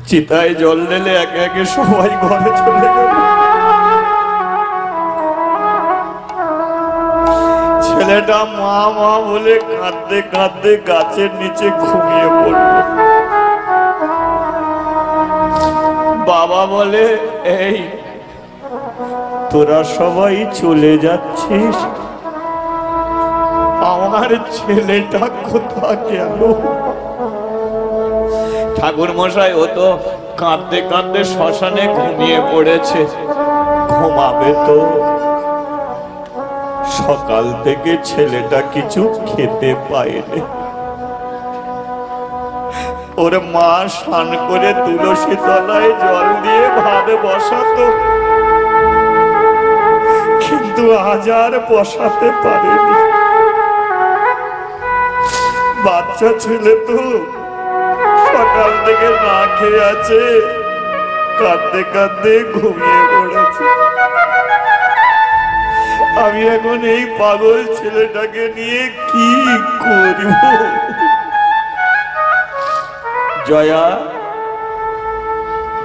চিতায় জল ঢেলে একে একে সবাই ঘরে চলে গেল। ছেলেটা মা মা বলে কাঁদতে কাঁদতে গাছের নিচে ঘুমিয়ে পড়ল। বাবা বলে, এই তোরা সবাই চলে যাচ্ছিস, আমার ছেলেটা কোথা গেল? ঠাকুর মশাই ও তো কাঁদতে কাঁদতে শ্মশানে ঘুমিয়ে পড়েছে, ঘুমাবে তো। সকাল থেকে ছেলেটা কিছু খেতে পায়নি। ওর মা স্নান করে তুলসী তলায় জল দিয়ে ভাত বসাতো, কিন্তু আজ আর বসাতে পারেনি। বাচ্চা ছেলে তো সকাল থেকে না খেয়ে আছে, কাঁদতে কাঁদতে ঘুমিয়ে পড়েছে। আমি এখন এই পাগল ছেলেটাকে নিয়ে কি করব? জয়া,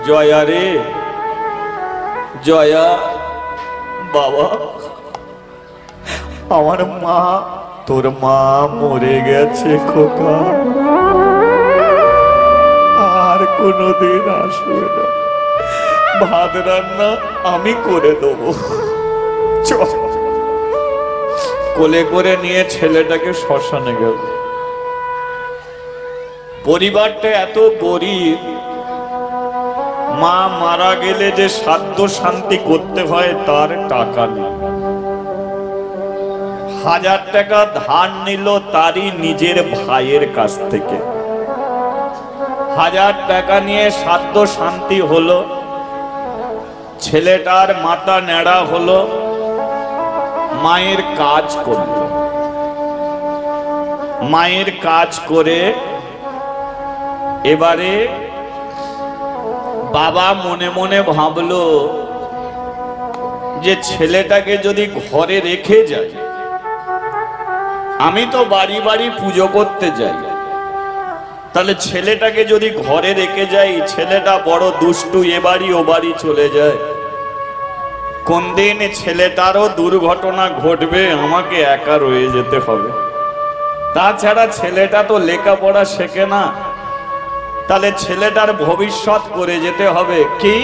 জয়া রে, জয়া, বাবা, আমার মা, তোর মা মরে গেছে খোকা, আর কোনোদিন আসবে না। ভাত রান্না আমি করে দেবো। চল। কোলে করে নিয়ে ছেলেটাকে শ্মশানে গেল। পরিবারটা এত গরিব, মা মারা গেলে যে শ্রাদ্ধ শান্তি করতে হয় তার টাকা নেই। 1000 টাকা ধার নিল তারই নিজের ভাইয়ের কাছ থেকে। 1000 টাকা নিয়ে শ্রাদ্ধ শান্তি হলো, ছেলেটার মাথা নেড়া হলো, মায়ের কাজ করল। মায়ের কাজ করে এবারে বাবা মনে মনে ভাবলো যে ছেলেটাকে যদি ঘরে রেখে যাই, আমি তো বাড়ি বাড়ি পুজো করতে যাই, তাহলে ছেলেটাকে যদি ঘরে রেখে যাই, ছেলেটা বড় দুষ্টু, এ বাড়ি ও বাড়ি চলে যায়, কোন দিন ছেলেটারও দুর্ঘটনা ঘটবে, আমাকে একা রয়ে যেতে হবে। তাছাড়া ছেলেটা তো লেখাপড়া শেখে না, তাহলে ছেলেটার ভবিষ্যৎ করে যেতে হবে কি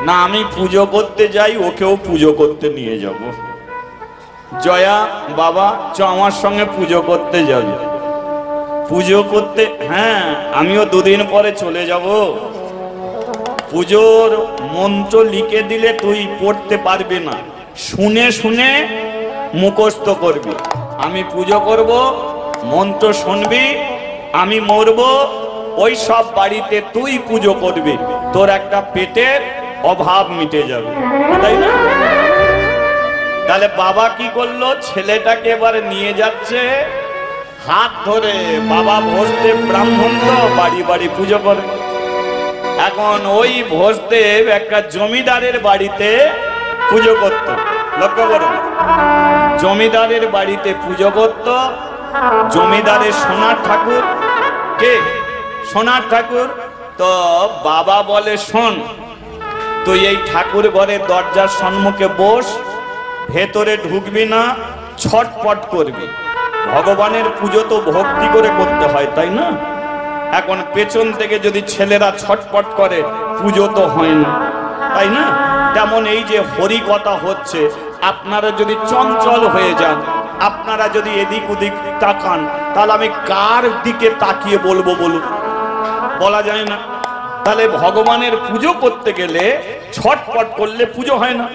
না, আমি পুজো করতে যাই, ওকেও পুজো করতে নিয়ে যাব। জয়া, বাবা চ আমার সঙ্গে পুজো করতে যাবে। পুজো করতে? হ্যাঁ, আমিও 2 দিন পরে চলে যাব। পুজোর মন্ত্র লিখে দিলে তুই পড়তে পারবি না, শুনে শুনে মুখস্থ করবি। আমি পুজো করব, মন্ত্র শুনবি, আমি মরব, ওই সব বাড়িতে তুই পুজো করবি, তোর একটা পেটের অভাব মিটে যাবে, তাই না? তাহলে বাবা কি করলো, ছেলেটাকে এবারে নিয়ে যাচ্ছে হাত ধরে। বাবা ভোজদেব ব্রাহ্মণ তো বাড়ি বাড়ি পুজো করে। এখন ওই ভোজদেব একটা জমিদারের বাড়িতে পুজো করত। লক্ষ্য করুন, জমিদারের বাড়িতে পুজো করত। জমিদারের সোনার ঠাকুর কে? সোনার ঠাকুর। তো বাবা বলে, শোন, তুই এই ঠাকুর ঘরের দরজার সম্মুখে বস, ভেতরে ঢুকবি না, ছটপট করবি। ভগবানের পুজো তো ভক্তি করে করতে হয়, তাই না? এখন পেছন থেকে যদি ছেলেরা ছটপট করে, পুজো তো হয় না, তাই না? তেমন এই যে হরি কথা হচ্ছে, আপনারা যদি চঞ্চল হয়ে যান, আপনারা যদি এদিক ওদিক তাকান, তাহলে আমি কার দিকে তাকিয়ে বলবো বলুন? বলা যায় না। তাহলে ভগবানের পুজো করতে গেলে ছটপট করলে পুজো হয় না।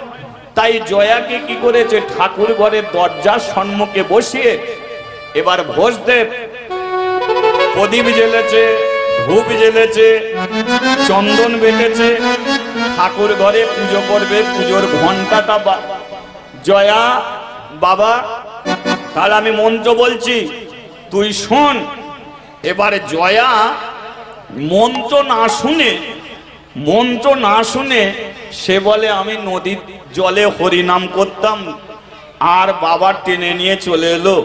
তাই জয়াকে কি করেছে, ঠাকুর ঘরের দরজার সম্মুখে বসিয়ে এবার ভোজদেব প্রদীপ জ্বেলেছে, ধূপ জ্বেলেছে, চন্দন বেটেছে, ঠাকুর ঘরে পুজো করবে। পুজোর ঘন্টাটা জয়া, বাবা, তাহলে আমি মন্ত্র বলছি, তুই শোন। এবারে জয়া মন্ত্র না শুনে সে বলে, আমি নদীর জলে হরিনাম করতাম, আর বাবা টেনে নিয়ে চলে এলো,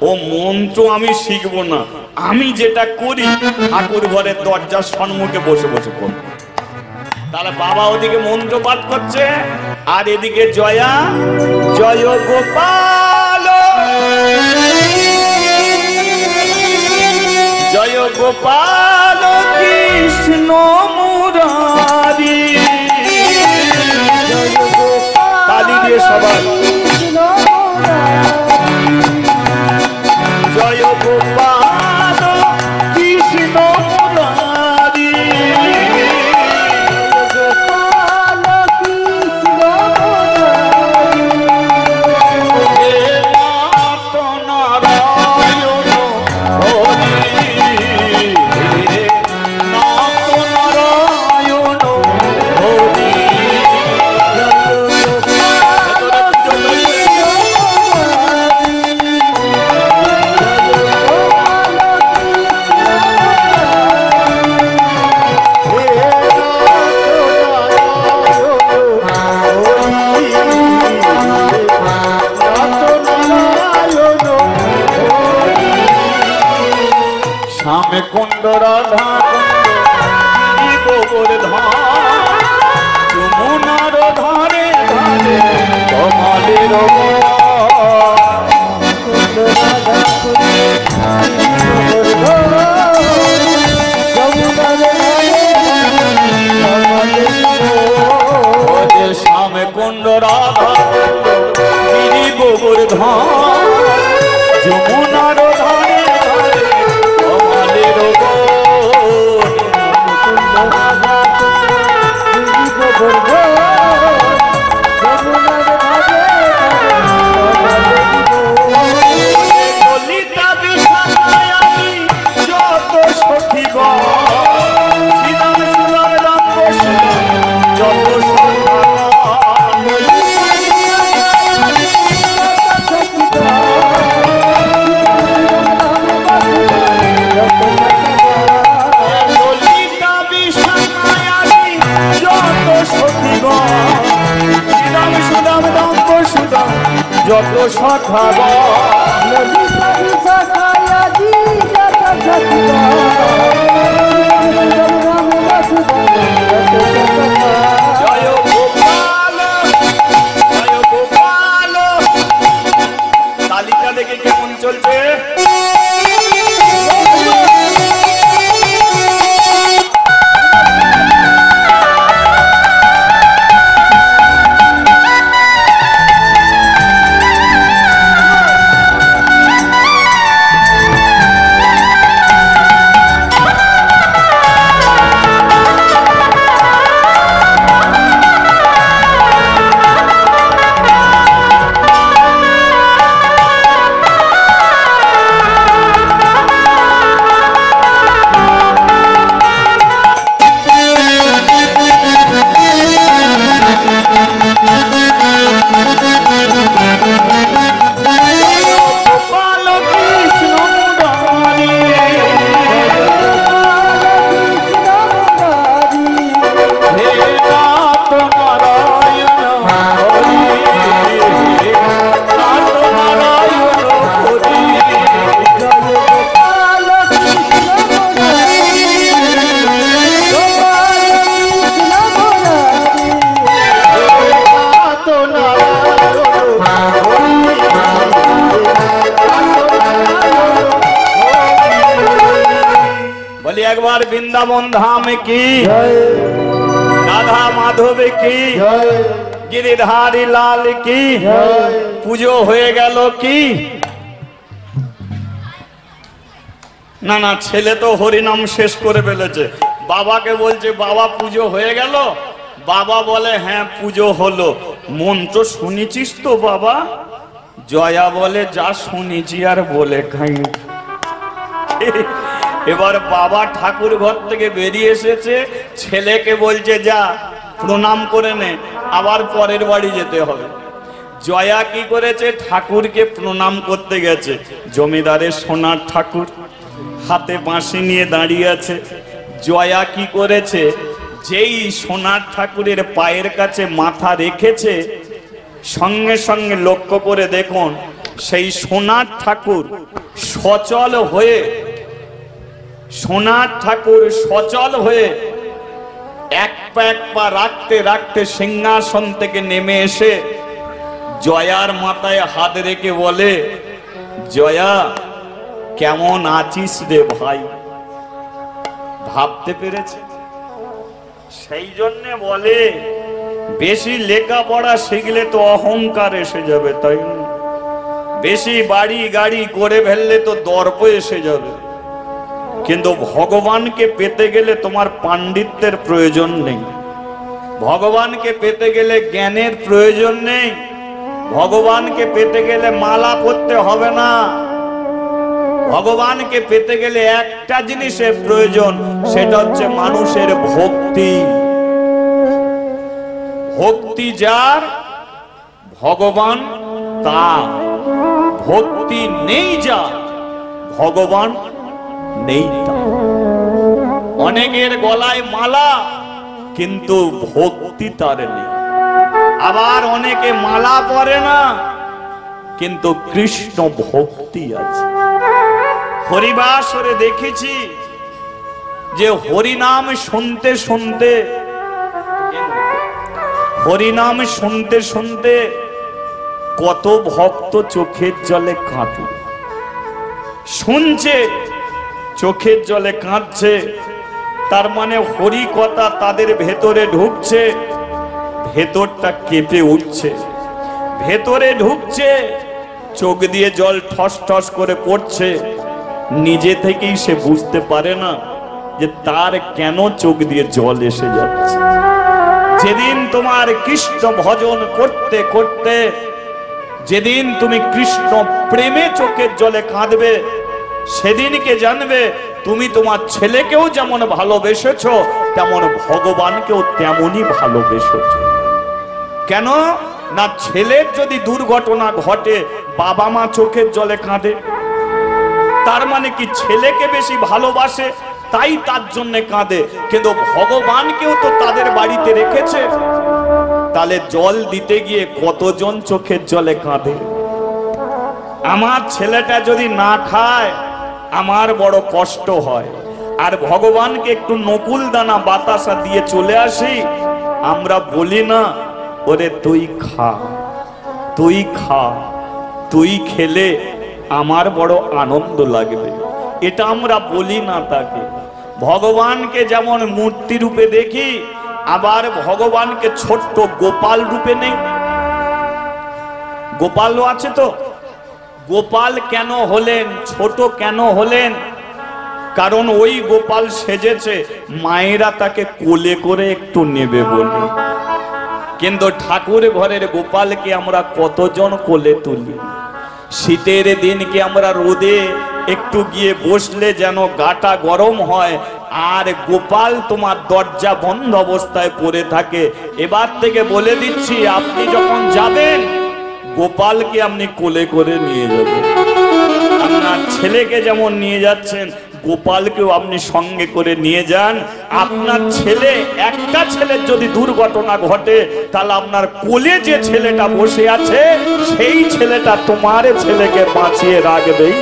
ও মন্ত্র আমি শিখবো না, আমি যেটা করি ঠাকুর ঘরের দরজার সম্মুখে বসে বসে করব। তাহলে বাবা ওদিকে মন্ত্র পাঠ করছে আর এদিকে জয়া জয় গোপাল জয় গোপাল কৃষ্ণ মুরারি তালি দিয়ে সবাই জয় গোপাল কৃষ্ণ মুরারি কুণ্ড রাধা কুণ্ড গোবর ধার যমুনার ধারে ধারে কমলের শ্যামে কুণ্ড রাধা গিরি গোবর ধার যমুনার ধারে ধারে যত সখাব জয় গোপাল জয় গোপাল তালিকা দেখে কেমন চলছে একবার বৃন্দাবন ধাম কি রাধা মাধব কি গিরিধারী লাল কি পুজো হয়ে গেল কি না না ছেলে তো হরিনাম শেষ করে ফেলেছে বাবাকে বলছে বাবা পুজো হয়ে গেল বাবা বলে হ্যাঁ পুজো হলো মন্ত্র শুনেছিস তো বাবা জয়া বলে যা শুনেছি আর বলে খাই এবার বাবা ঠাকুর ঘর থেকে বেরিয়ে এসেছে ছেলেকে বলছে যা প্রণাম করে নে আবার পরের বাড়ি যেতে হবে জয়া কি করেছে ঠাকুরকে প্রণাম করতে গেছে জমিদারের সোনার ঠাকুর হাতে বাঁশি নিয়ে দাঁড়িয়ে আছে জয়া কি করেছে যেই সোনার ঠাকুরের পায়ের কাছে মাথা রেখেছে সঙ্গে সঙ্গে লক্ষ্য করে দেখুন সেই সোনার ঠাকুর সচল হয়ে সোনার ঠাকুর সচল হয়ে এক পা রাখতে রাখতে সিংহাসন থেকে নেমে এসে জয়ার মাথায় হাত রেখে বলে, জয়া কেমন আছিস রে ভাই? ভাবতে পেরেছে? সেই জন্যে বলে বেশি লেখাপড়া শিখলে তো অহংকার এসে যাবে, তাই না? বেশি বাড়ি গাড়ি করে ফেললে তো দর্প এসে যাবে। কিন্তু ভগবানকে পেতে গেলে তোমার পাণ্ডিত্যের প্রয়োজন নেই, ভগবানকে পেতে গেলে জ্ঞানের প্রয়োজন নেই, ভগবানকে পেতে গেলে মালা পরতে হবে না। ভগবানকে পেতে গেলে একটা জিনিসের প্রয়োজন, সেটা হচ্ছে মানুষের ভক্তি। ভক্তি যার ভগবান তার, ভক্তি নেই যার ভগবান নেই তার। অনেকের গলায় মালা কিন্তু ভক্তি তার নেই, আবার অনেকে মালা পরে না কিন্তু কৃষ্ণ ভক্তি আছে। হরিবাসরে দেখেছি যে হরিনাম শুনতে শুনতে হরিনাম শুনতে শুনতে কত ভক্ত চোখের জলে কাঁদে, শুনছে চোখের জলে কাঁদছে, তার মানে হরি কথা তাদের ভেতরে ঢুকছে, ভেতরটা কেঁপে উঠছে, ভেতরে ঢুকছে, চোখ দিয়ে জল ঠস ঠস করে পড়ছে। নিজে থেকেই সে বুঝতে পারে না যে তার কেন চোখ দিয়ে জল এসে যাচ্ছে। যেদিন তোমার কৃষ্ণ ভজন করতে করতে, যেদিন তুমি কৃষ্ণ প্রেমে চোখের জলে কাঁদবে, সেদিনকে জানবে তুমি তোমার ছেলেকেও যেমন ভালোবেসেছো তেমন ভগবানকেও তেমনই ভালোবেসেছো। কেন না, ছেলের যদি দুর্ঘটনা ঘটে বাবা মা চোখের জলে কাঁদে, তার মানে কি ছেলেকে বেশি ভালোবাসে তাই তার জন্য কাঁদে, কিন্তু ভগবানকেও তো তাদের বাড়িতে রেখেছে। তাহলে জল দিতে গিয়ে কতজন চোখের জলে কাঁদে। আমার ছেলেটা যদি না খায় আমার বড় কষ্ট হয়, আর ভগবানকে একটু নকুল দানা বাতাসা দিয়ে চলে আসি, আমরা বলি না ওরে তুই খা, তুই খা, তুই খেলে আমার বড় আনন্দ লাগবে, এটা আমরা বলি না তাকে। ভগবানকে যেমন মূর্তি রূপে দেখি, আবার ভগবানকে ছোট্ট গোপাল রূপে নেই। গোপালও আছে তো, গোপাল কেন হলেন, ছোট কেন হলেন? কারণ ওই গোপাল সেজেছে মায়েরা তাকে কোলে করে একটু নেবে বলে। কিন্তু ঠাকুর ঘরের গোপালকে আমরা কতজন কোলে তুলি। শীতের দিনকে আমরা রোদে একটু গিয়ে বসলে যেন গাটা গরম হয়, আর গোপাল তোমার দরজা বন্ধ অবস্থায় পড়ে থাকে। এবার থেকে বলে দিচ্ছি, আপনি যখন যাবেন গোপালকে আপনি কোলে করে নিয়ে যাবেন। আপনার ছেলেকে যেমন নিয়ে যাচ্ছেন গোপালকেও আপনি সঙ্গে করে নিয়ে যান। আপনার ছেলে, একটা ছেলের যদি দুর্ঘটনা ঘটে, তাহলে আপনার কোলে যে ছেলেটা বসে আছে সেই ছেলেটা তোমার ছেলেকে বাঁচিয়ে রাখবেই।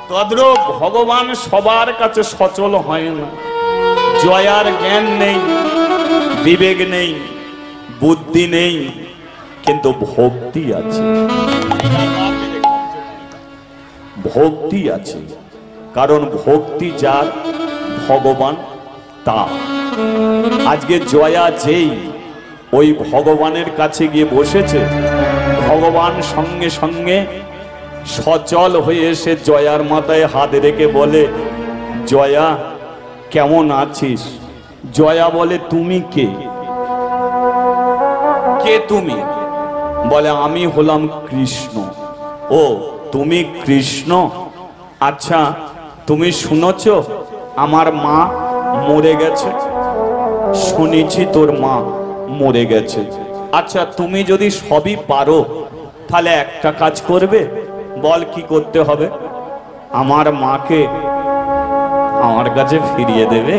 তদ্রূপ ভগবান সবার কাছে সচল হয় না। জয়ার জ্ঞান নেই, বিবেক নেই, বুদ্ধি নেই, কিন্তু ভক্তি আছে, ভক্তি আছে। কারণ ভক্তি যার ভগবান তার। আজকে জয়া যেই ওই ভগবানের কাছে গিয়ে বসেছে, ভগবান সঙ্গে সঙ্গে সচল হয়ে এসে জয়ার মাথায় হাত রেখে বলে, জয়া কেমন আছিস? জয়া বলে, তুমি কে? কে তুমি? বলে, আমি হলাম কৃষ্ণ। ও তুমি কৃষ্ণ? আচ্ছা তুমি শুনেছ আমার মা মরে গেছে? শুনেছি তোর মা মরে গেছে। আচ্ছা তুমি যদি সবই পারো তাহলে একটা কাজ করবে, বল কি করতে হবে? আমার মাকে আমার কাছে ফিরিয়ে দেবে।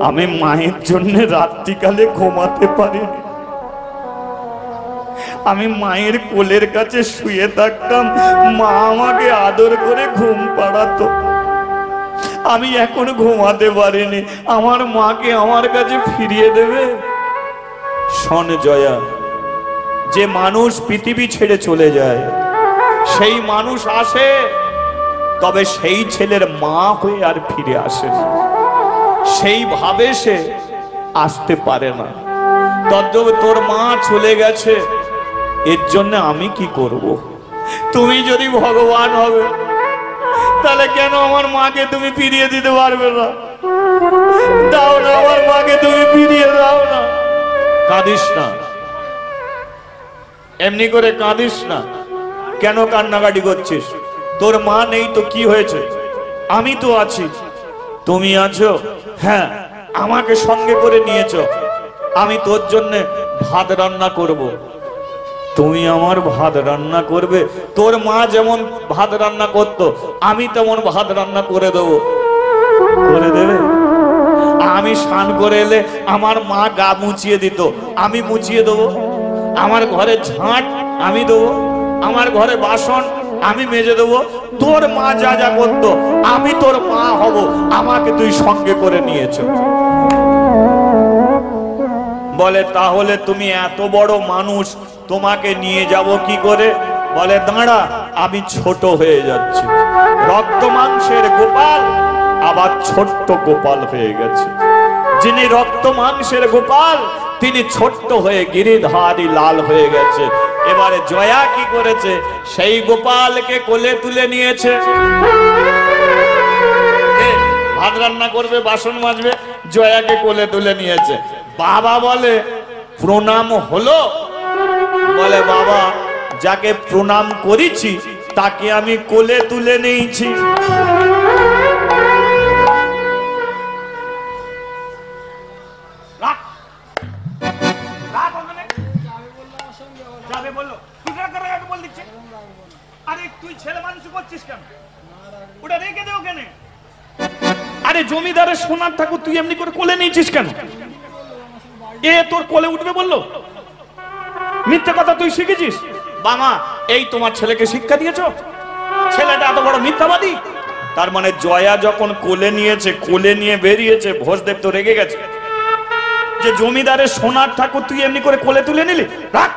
আমি মায়ের জন্য রাত্রিকালে ঘুমাতে পারি, আমি মায়ের কোলের কাছে শুয়ে থাকতাম, মা আমাকে আদর করে ঘুম পাড়াতো। আমি এখন ঘুমাতে পারিনি, আমার মাকে আমার কাছে ফিরিয়ে দেবে? শোন জয়া, যে মানুষ পৃথিবী ছেড়ে চলে যায়, সেই মানুষ আসে, তবে সেই ছেলের মা হয়ে আর ফিরে আসে না, সেইভাবে সে আসতে পারে না। তদ্রূপ তোর মা চলে গেছে, এর জন্য আমি কি করব? তুমি যদি ভগবান হবে, তাহলে কেন আমার মাকে তুমি ফিরিয়ে দিতে পারবে না? দাও না, আমার মাকে তুমি ফিরিয়ে দাও না। কাঁদিস না, এমনি করে কাঁদিস না। কেন কান্নাকাটি করছিস? তোর মা নেই তো কি হয়েছে? আমি তো আছি। তুমি আছো? হ্যাঁ, আমাকে সঙ্গে করে নিয়েছো। আমি তোর জন্য ভাত রান্না করব। তুমি আমার ভাত রান্না করবে? তোর মা যেমন ভাত রান্না করতো, আমি তেমন ভাত রান্না করে দেবো। করে দেবে? আমি স্নান করে এলে আমার মা গা মুছিয়ে দিত, আমি মুছিয়ে দেবো। আমার ঘরে ঝাঁট আমি দেবো, আমার ঘরে বাসন আমি মেজে দেবো। তোর মা যা যা করতো, আমি তোর মা হব, আমাকে তুই সঙ্গে করে নিয়েছো। বলে তাহলে তুমি এত বড় মানুষ, তোমাকে নিয়ে যাব কি করে? বলে দাঁড়া, আমি ছোট হয়ে যাচ্ছি। রক্ত মাংসের গোপাল আবার ছোট্ট গোপাল হয়ে গেছে। যিনি রক্ত মাংসের গোপাল, তিনি ছোট্ট হয়ে গিরিধারী লাল হয়ে গেছে। এবারে জয়া কি করেছে? সেই গোপালকে কোলে তুলে নিয়েছে। ভাত রান্না করবে, বাসন মাজবে, জয়াকে কোলে তুলে নিয়েছে। বাবা বলে প্রণাম হলো? বলে বাবা, যাকে প্রণাম করেছি তাকে আমি কোলে তুলে নিয়েছি। আরে তুই ছেলে মানুষ করছিস কেন? ওটা রেখে দে ওখানে। আরে জমিদারের সোনার ঠাকুর তুই এমনি করে কোলে নিয়েছিস কেন? এ তোর কোলে উঠবে বললো? মিথ্যে কথা তুই শিখেছিস? বাবা, এই তোমার ছেলেকে শিক্ষা দিয়েছো? ছেলেটা এত বড় মিথ্যাবাদী। তার মানে জয়া যখন কোলে নিয়েছে, কোলে নিয়ে বেরিয়েছে, ভোজদেব তো রেগে গেছে যে জমিদারের সোনার ঠাকুর তুই এমনি করে কোলে তুলে নিলি। রাখ,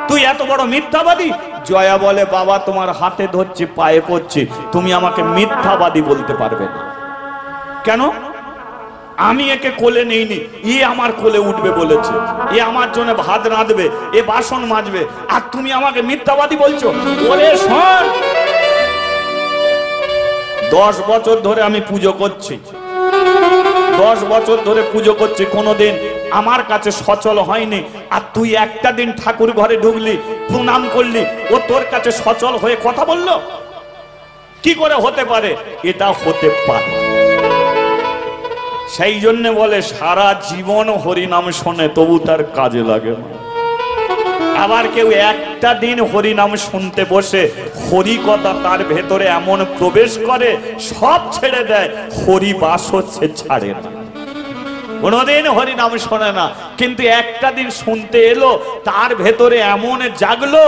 তুই এত বড় মিথ্যাবাদী। জয়া বলে বাবা, তোমার হাতে ধরছি, পায়ে পড়ছি, তুমি আমাকে মিথ্যাবাদী বলতে পারবে না। কেন? আমি একে কোলে নেইনি, ই আমার কোলে উঠবে বলেছে, এ আমার জন্য ভাত রাঁধবে, এ বাসন মাজবে, আর তুমি আমাকে মিথ্যাবাদী বলছো? ওরে শোন, 10 বছর ধরে আমি পুজো করছি, 10 বছর ধরে পুজো করছি, কোনোদিন আমার কাছে সচল হয়নি। আর তুই একটা দিন ঠাকুর ঘরে ঢুকলি, প্রণাম করলি, ও তোর কাছে সচল হয়ে কথা বললো? কি করে হতে পারে? এটা হতে পারে। সেই জন্য বলে সারা জীবন হরিনাম শোনে, তবু তার কাজে লাগে না। আবার কেউ একটা দিন হরিনাম শুনতে বসে, হরি কথা তার ভেতরে এমন প্রবেশ করে, সব ছেড়ে দেয়, হরি বাস হচ্ছে ছাড়ে না। কোনদিন হরিনাম শোনে না, কিন্তু একটা দিন শুনতে এলো, তার ভেতরে এমন জাগলো,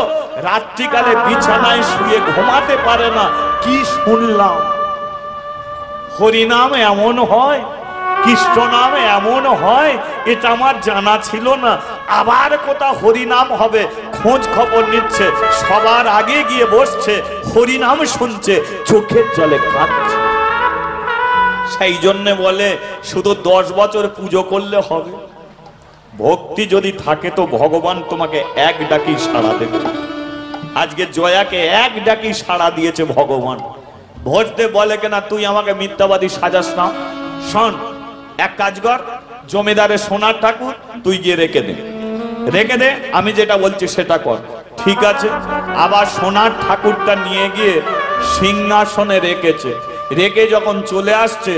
রাত্রিকালে বিছানায় শুয়ে ঘুমাতে পারে না। কি শুনলাম? হরিনাম এমন হয়, কৃষ্ণ নাম এমন হয়, এটা আমার জানা ছিল না। আবার কোথাও হরিনাম হবে, খোঁজ খবর নিচ্ছে, সবার আগে গিয়ে বসছে, হরিনাম শুনছে, চোখের জলে কাঁদছে। সেই জন্য বলে শুধু 10 বছর পুজো করলে হবে? ভক্তি যদি থাকে তো ভগবান তোমাকে এক ডাকি সাড়া দেবে। আজকে জয়াকে এক ডাকি সাড়া দিয়েছে ভগবান। ভোজদেব বলে কেনা তুই আমাকে মিথ্যাবাদী সাজাস না। শোন, এক কাজ কর, জমিদারের সোনার ঠাকুর তুই গিয়ে রেখে দে, রেখে দে, আমি যেটা বলছি সেটা কর। ঠিক আছে। আবার সোনার ঠাকুরটা নিয়ে গিয়ে সিংহাসনে রেখেছে। রেখে যখন চলে আসছে,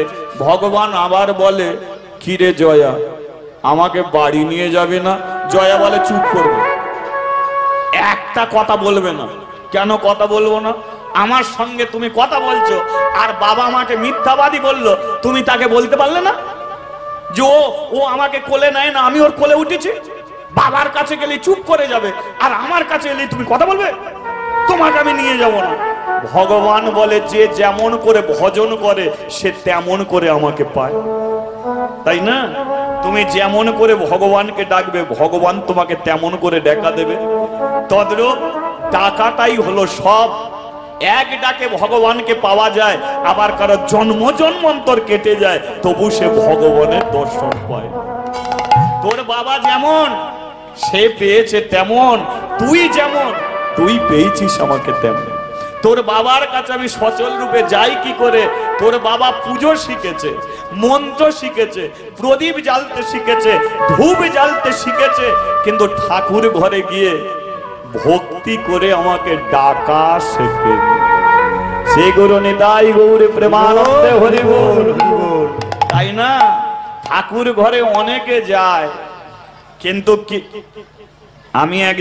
ভগবান আবার বলে কিরে জয়া, আমাকে বাড়ি নিয়ে যাবে না? জয়া বলে চুপ করবে, একটা কথা বলবে না। কেন কথা বলবো না? আমার সঙ্গে তুমি কথা বলছো, আর বাবা আমাকে মিথ্যাবাদী বললো, তুমি তাকে বলতে পারলে না যে ও আমাকে কোলে নেয় না, আমি ওর কোলে উঠেছি? বাবার কাছে গেলে চুপ করে যাবে, আর আমার কাছে এলে তুমি কথা বলবে, তোমাকে আমি নিয়ে যাব না। ভগবান বলে যে যেমন করে ভজন করে সে তেমন করে আমাকে পায়, তাই না? তুমি যেমন করে ভগবানকে ডাকবে ভগবান তোমাকে তেমন করে দেখা দেবে। তদ্রূপ ডাকাটাই হলো সব। এক ডাকে ভগবানকে পাওয়া যায়, আবার কারো জন্ম জন্মান্তর কেটে যায় তবু সে ভগবানের দর্শন পায়। তোর বাবা যেমন সে পেয়েছে তেমন, তুই যেমন তুই পেয়েছিস আমাকে তেমন। তোর বাবার কাছে আমি সচল রূপে যাই কি করে? তোর বাবা পুজো শিখেছে, মন্ত্র শিখেছে, প্রদীপ জ্বালতে শিখেছে, ধূপ জ্বালতে শিখেছে, কিন্তু ঠাকুর ঘরে গিয়ে ভক্তি করে আমাকে ডাকা শেখে। শ্রী গুরু নিতাই গৌর প্রেমানন্দে হরি বল। তাই না? ঠাকুর ঘরে অনেকে যায়, কিন্তু কি আমি এক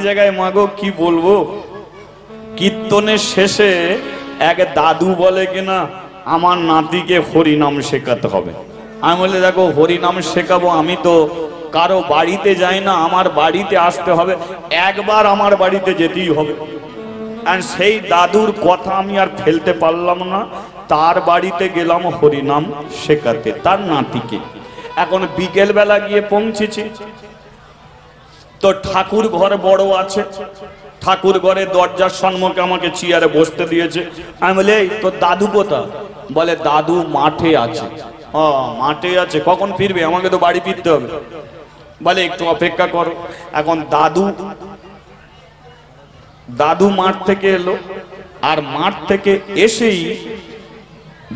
জায়গায় মাগো কি বলবো, কীর্তনের শেষে এক দাদু বলে কিনা আমার নাতিকে হরিনাম শেখাতে হবে। আমি বলে দেখো হরিনাম শেখাবো, আমি তো কারো বাড়িতে যাই না, আমার বাড়িতে আসতে হবে, একবার আমার বাড়িতে যেতেই হবে। আর সেই দাদুর কথা আমি আর ফেলতে পারলাম না, তার বাড়িতে গেলাম হরিনাম শেখাতে তার নাতিকে। এখন বিকেল বেলা গিয়ে পৌঁছেছি, তো ঠাকুর ঘর বড় আছে, ঠাকুর ঘরে দরজার সম্মুখে আমাকে চেয়ারে বসতে দিয়েছে। আমি বলি এই তোর দাদু কোথা? বলে দাদু মাঠে আছে। ও মাঠে আছে, কখন ফিরবে? আমাকে তো বাড়ি ফিরতে হবে। বলে একটু অপেক্ষা করো। এখন দাদু মাঠ থেকে এলো, আর মাঠ থেকে এসেই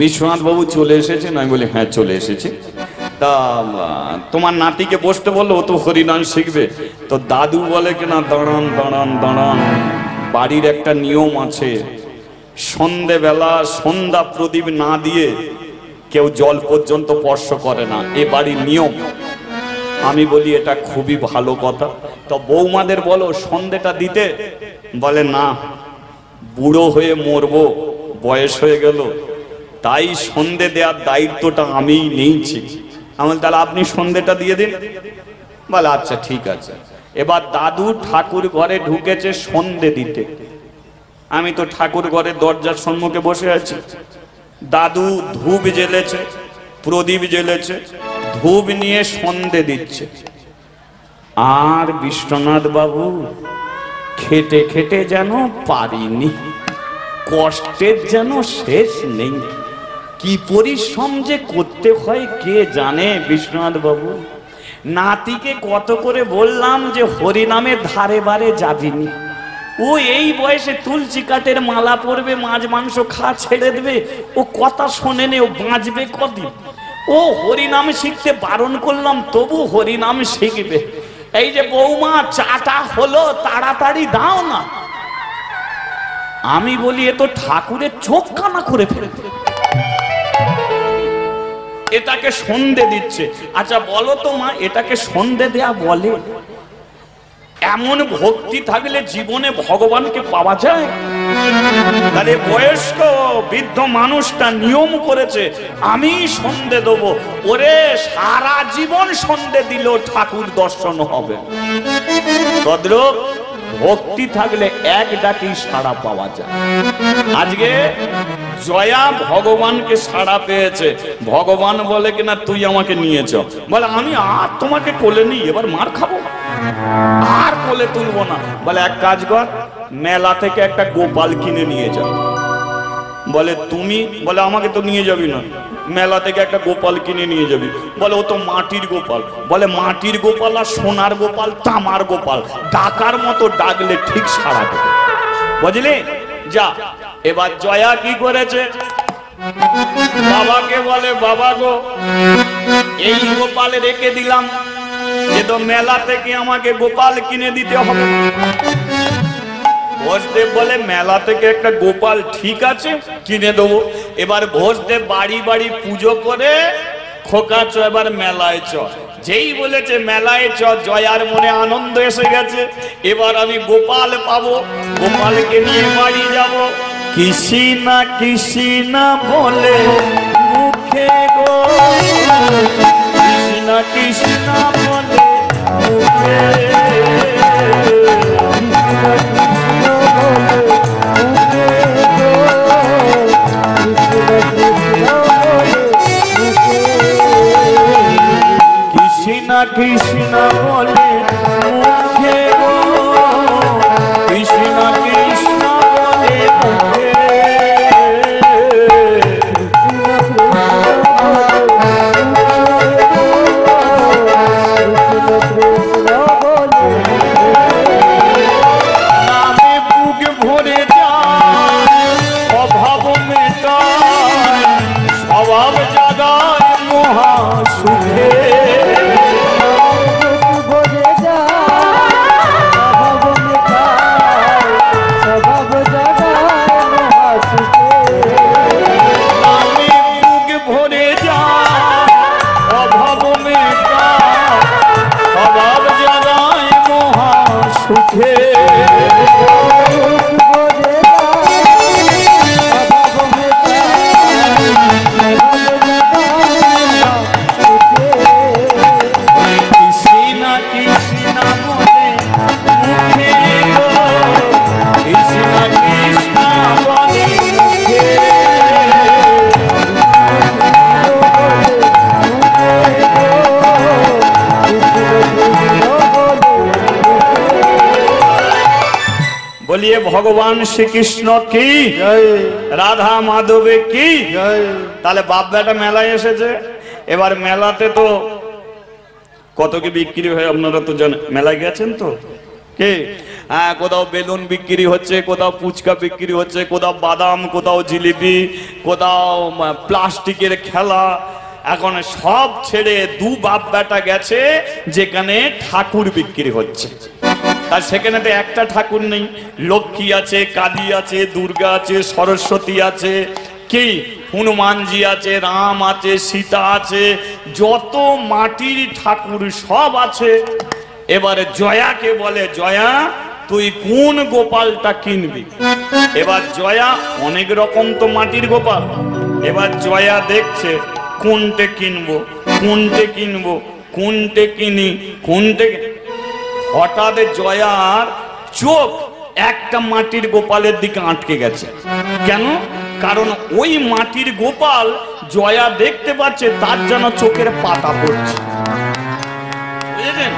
বিশ্বনাথ বাবু চলে এসেছেন। আমি বলি হ্যাঁ চলে এসেছে। তা তোমার নাতিকে বসতে বললো, ও তো হরিনাম শিখবে। তো দাদু বলে কিনা দাঁড়ান দাঁড়ান দাঁড়ান, বাড়ির একটা নিয়ম আছে, সন্ধেবেলা সন্ধ্যা প্রদীপ না দিয়ে কেউ জল পর্যন্ত স্পর্শ করে না, এ বাড়ির নিয়ম। আমি বলি এটা খুবই ভালো কথা, তো বৌমাদের বলো সন্ধেটা দিতে। বলে না, বুড়ো হয়ে মরবো, বয়স হয়ে গেল, তাই সন্ধে দেওয়ার দায়িত্বটা আমিই নিয়েছি। আমি তাহলে আপনি সন্ধেটা দিয়ে দিন। বলে আচ্ছা ঠিক আছে। এবার দাদু ঠাকুর ঘরে ঢুকেছে সন্ধে দিতে, আমি তো ঠাকুর ঘরের দরজার সম্মুখে বসে আছি। দাদু ধূপ জ্বেলেছে, প্রদীপ জ্বেলেছে, ধূপ নিয়ে সন্ধে দিচ্ছে। আর বিশ্বনাথ বাবু খেটে খেটে যেন পারিনি, কষ্টের যেন শেষ নেই, কি পরিশ্রম যে করতে হয় কে জানে। বিশ্বনাথ বাবু নাতিকে কত করে বললাম যে হরিনামের ধারে বারে যাবিনি, ও এই বয়সে তুলসী কাঠের মালা পরবে, মাছ মাংস খাওয়া ছেড়ে দেবে, ও কথা শোনেনি, ও বাঁচবে কদিন। ও হরিনাম শিখতে বারণ করলাম তবু হরিনাম শিখবে। এই যে বৌমা চাটা হলো তাড়াতাড়ি দাও না। আমি বলি এ তো ঠাকুরের চোখ কানা করে ফেলবে, এটাকে সন্ধে দিচ্ছে। আচ্ছা বলো তো মা, এটাকে সন্ধে দেয়া বলে? এমন ভক্তি থাকলে জীবনে ভগবানকে পাওয়া যায়? তাহলে বয়স্ক বৃদ্ধ মানুষটা নিয়ম করেছে আমি সন্ধে দেবো, ওরে সারা জীবন সন্ধে দিলেও ঠাকুর দর্শন হবে। তদ্রূপ ভক্তি থাকলে এক ডাকেই সাড়া পাওয়া যায়। আজকে জয়া ভগবানকে সাড়া পেয়েছে, ভগবান বলে কিনা তুই আমাকে নিয়েছ। বলে আমি আর তোমাকে কোলে নিই, এবার মার খাবো, আর কোলে তুলবো না। বলে এক কাজ কর, মেলা থেকে একটা গোপাল কিনে নিয়ে যা। বলে তুমি? বলে আমাকে তো নিয়ে যাবি না, মেলা থেকে একটা গোপাল কিনে নিয়ে যাবি। বলে ও তো মাটির গোপাল। বলে মাটির গোপাল আর সোনার গোপাল, তামার গোপাল, ডাকার মতো ডাকলে ঠিক সাড়া দেবে, বুঝলি? যা। এবার জয়া কি করেছে, বাবাকে বলে বাবা গো এই গোপাল রেখে দিলাম, এ তো মেলা থেকে আমাকে গোপাল কিনে দিতে হবে। ভোজদেব বলে মেলা থেকে একটা গোপাল ঠিক আছে কিনে দেবো। এবার ভোজদেব বাড়ি বাড়ি পুজো করে খোকা চ এবার মেলায় চ। যেই বলেছে মেলায় চ, জয়ার মনে আনন্দ এসে গেছে, এবার আমি গোপাল পাবো, গোপালকে নিয়ে বাড়ি যাব। কৃষ্ণা কৃষ্ণা বলে মুখে গো, কৃষ্ণা কৃষ্ণা বলে মুখে, কৃষ্ণা কৃষ্ণা বলে মুখে গো, কৃষ্ণা কৃষ্ণা বলে মুখে, নামে বুক ভরে যায় অভাব মেটায়, স্বভাব জাগায় মহা সুখে, बोलिए भगवान श्री कृष्ण की राधा माधवे की। তাহলে বাপ বেটা মেলায় এসেছে, এবার মেলাতে তো কত কি বিক্রি হয় আপনারা তো জানেন, মেলায় গেছেন তো কে? হ্যাঁ, কোথাও বেলুন বিক্রি হচ্ছে, কোথাও ফুচকা বিক্রি হচ্ছে, কোথাও বাদাম, কোথাও জিলিপি, কোথাও প্লাস্টিকের খেলা। এখন সব ছেড়ে দু বাপ বেটা গেছে যেখানে ঠাকুর বিক্রি হচ্ছে। আর সেখানে তো একটা ঠাকুর নেই, লক্ষ্মী আছে, কালী আছে, দুর্গা আছে, সরস্বতী আছে, কি হনুমানজি আছে, রাম আছে, সীতা আছে, যত মাটির ঠাকুর সব আছে। এবারে জয়াকে বলে, জয়া তুই কোন গোপালটা কিনবি? এবার জয়া, অনেক রকম তো মাটির গোপাল, এবার জয়া দেখছে কোনটে কিনবো, কোনটে কিনবো, কোনটে কিনি, কোনটে। হঠাৎ জয়ার চোখ একটা মাটির গোপালের দিকে আটকে গেছে। কেন? কারণ ওই মাটির গোপাল জয়া দেখতে পাচ্ছে তার যেন চোখের পাতা পড়ছে, বুঝেছেন?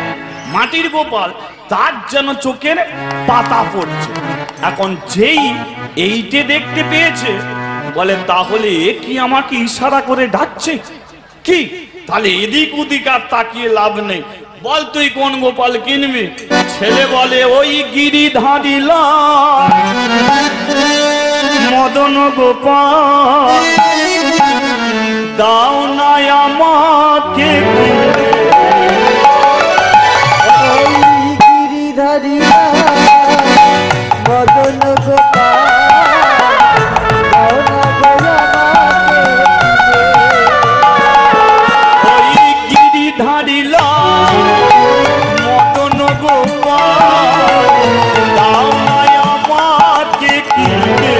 মাটির গোপাল তার যেন চোখের পাতা পড়ছে। এখন যেই এইটে দেখতে পেয়েছে, বলে তাহলে কি আমাকে ইশারা করে ডাকছে কি? তাহলে এদিক ওদিক আর তাকিয়ে লাভ নেই, বল তুই কোন গোপাল কিনবি? ছেলে বলে ওই গিরিধারী লাল মদন গোপাল, দাও না আমাকে গিরিধারী মদন গোপাল, গিরিধারী লাল মদন গোপাল, দাও না আমাকে কিনে।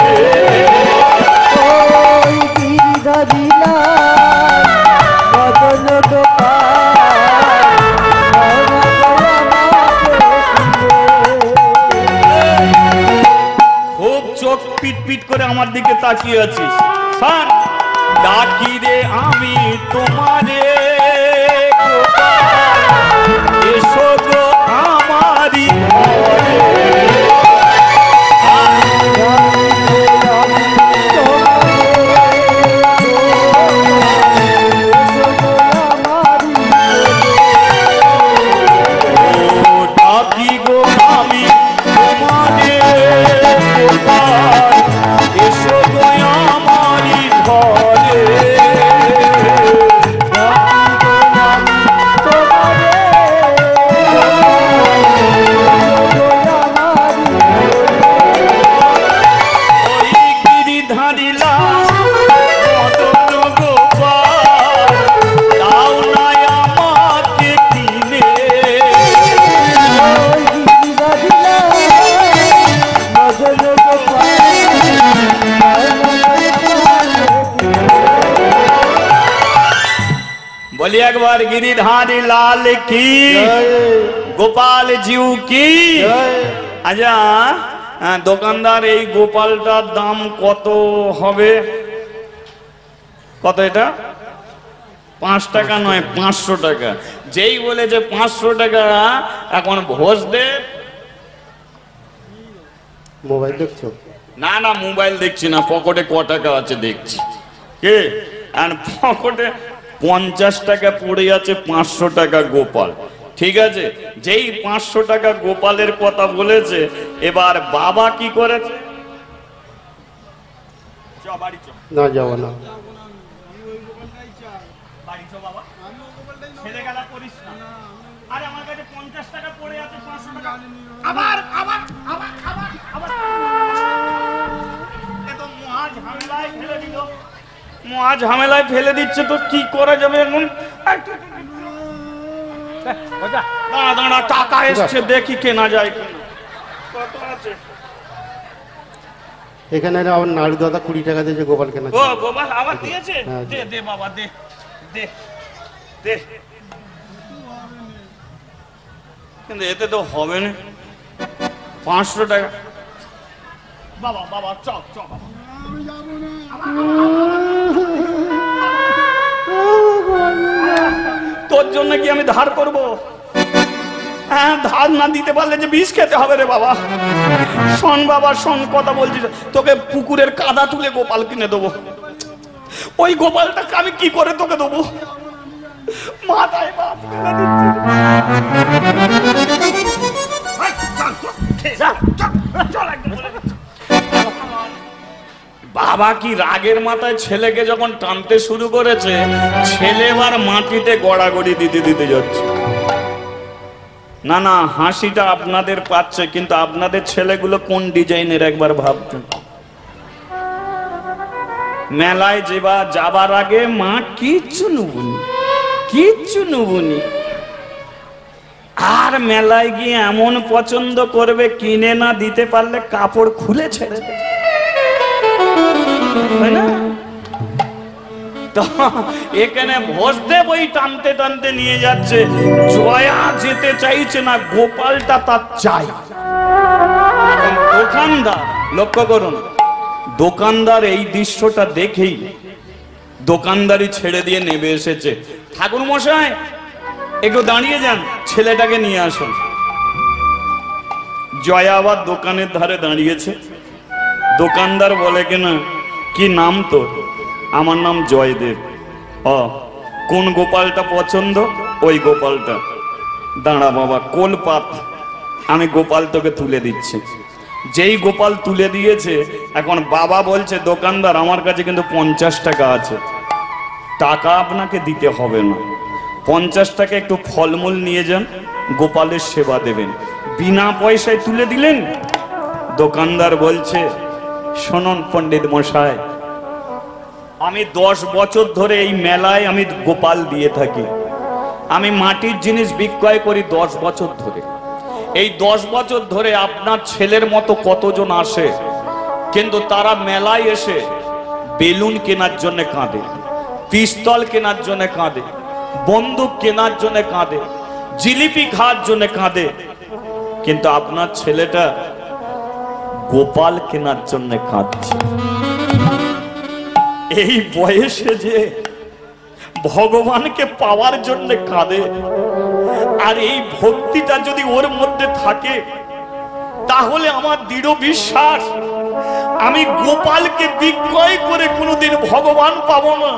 ওই গিরিধারী লাল মদন গোপাল, খুব চোখ পিট পিট করে আমার দিকে তাকিয়ে আছিস। স্যার ডাকি রে আমি তোমারে এসো গো আমারি ঘরে, ডাকি গো আমি তোমারে এসো গো আমারি ঘরে। बोलिए एक बार गिरिधारी लाल की, गोपाल जीव की। अच्छा দোকানদার এই গোপালটার দাম কত হবে? কত এটা? 5 টাকা নয়, 500 টাকা। যেই বলেছে 500 টাকা, এখন ভোজদেব মোবাইল দেখছো? না না মোবাইল দেখছি না, পকেটে ক টাকা আছে দেখছি। কে? আর পকেটে 50 টাকা পড়ে আছে, 500 টাকা গোপাল। ঠিক আছে, যেই 500 টাকা গোপালের কথা বলেছে, এবার বাবা কি করেছে? না যাবো না। মহা ঝামেলায় ফেলে দিচ্ছে, তো কি করা যাবে এখন? দাঁড়া দাঁড়া, টাকা এসছে, দেখি কেনা যায় কিনা। কত আছে এখানে? আবার নাড়ু দাদা 20 টাকা দিয়েছে গোপাল কেনা। ও গোপাল আবার দিয়েছে? দে দে বাবা, দে দে দে। কিন্তু এতে তো হবে না, 500 টাকা। বাবা বাবা চল চল বাবা, তোর জন্য কি আমি ধার করব? হ্যাঁ, ধার না দিতে পারলে যে বিষ খেতে হবে রে বাবা। শোন বাবা শোন, কথা বলছিস, তোকে পুকুরের কাদা তুলে গোপাল কিনে দেবো। ওই গোপালটাকে আমি কি করে তোকে দেবো? মাথায় বাপ ফেলে দিচ্ছে। বাবা কি রাগের মাথায় ছেলেকে যখন টানতে শুরু করেছে, ছেলে এবার মাটিতে গড়াগড়ি দিতে দিতে যাচ্ছে। না না, হাসিটা আপনাদের পাচ্ছে, কিন্তু আপনাদের ছেলেগুলো কোন ডিজাইনের একবার ভাবছেন। মেলায় যাবার আগে মা কিচ্ছু নুবুনি, কিচ্ছু নুবুনি, আর মেলায় গিয়ে এমন পছন্দ করবে, কিনে না দিতে পারলে কাপড় খুলে ছেড়ে দেবে। তো এখানে ভোজদেব ওই টানতে টানতে নিয়ে যাচ্ছে, জয়া যেতে চাইছে না, গোপালটা তার চাই। দোকানদার, লক্ষ্য করুন, দোকানদার এই দৃশ্যটা দেখেই দোকানদারি ছেড়ে দিয়ে নেমে এসেছে। ঠাকুর মশাই একটু দাঁড়িয়ে যান, ছেলেটাকে নিয়ে আসুন। জয়া আবার দোকানের ধারে দাঁড়িয়েছে। দোকানদার বলে কিনা, কি নাম তোর? আমার নাম জয়দেব। ও, কোন গোপালটা পছন্দ? ওই গোপালটা। দাঁড়া বাবা, কোলপাত, আমি গোপাল তোকে তুলে দিচ্ছি। যেই গোপাল তুলে দিয়েছে, এখন বাবা বলছে, দোকানদার আমার কাছে কিন্তু 50 টাকা আছে, টাকা আপনাকে দিতে হবে না, 50 টাকা একটু ফলমূল নিয়ে যান, গোপালের সেবা দেবেন। বিনা পয়সায় তুলে দিলেন। দোকানদার বলছে, শুনুন পণ্ডিত মশাই, আমি 10 বছর ধরে এই মেলায় আমি গোপাল দিয়ে থাকি। আমি মাটির জিনিস বিক্রয় করি 10 বছর ধরে। এই 10 বছর ধরে আপনার ছেলের মতো কতজন আসে, কিন্তু তারা মেলায় এসে বেলুন কেনার জন্য কাঁদে, পিস্তল কেনার জন্য কাঁদে, বন্দুক কেনার জন্য কাঁদে, জিলিপি খাওয়ার জন্য কাঁদে, কিন্তু আপনার ছেলেটা গোপাল কেনার জন্য কাঁদছে। এই বয়সে যে ভগবানকে পাওয়ার জন্য কাঁদে, আর এই ভক্তিটা যদি ওর মধ্যে থাকে, তাহলে আমার দৃঢ় বিশ্বাস আমি গোপালকে বিক্রয় করে কোনোদিন ভগবান পাবো না,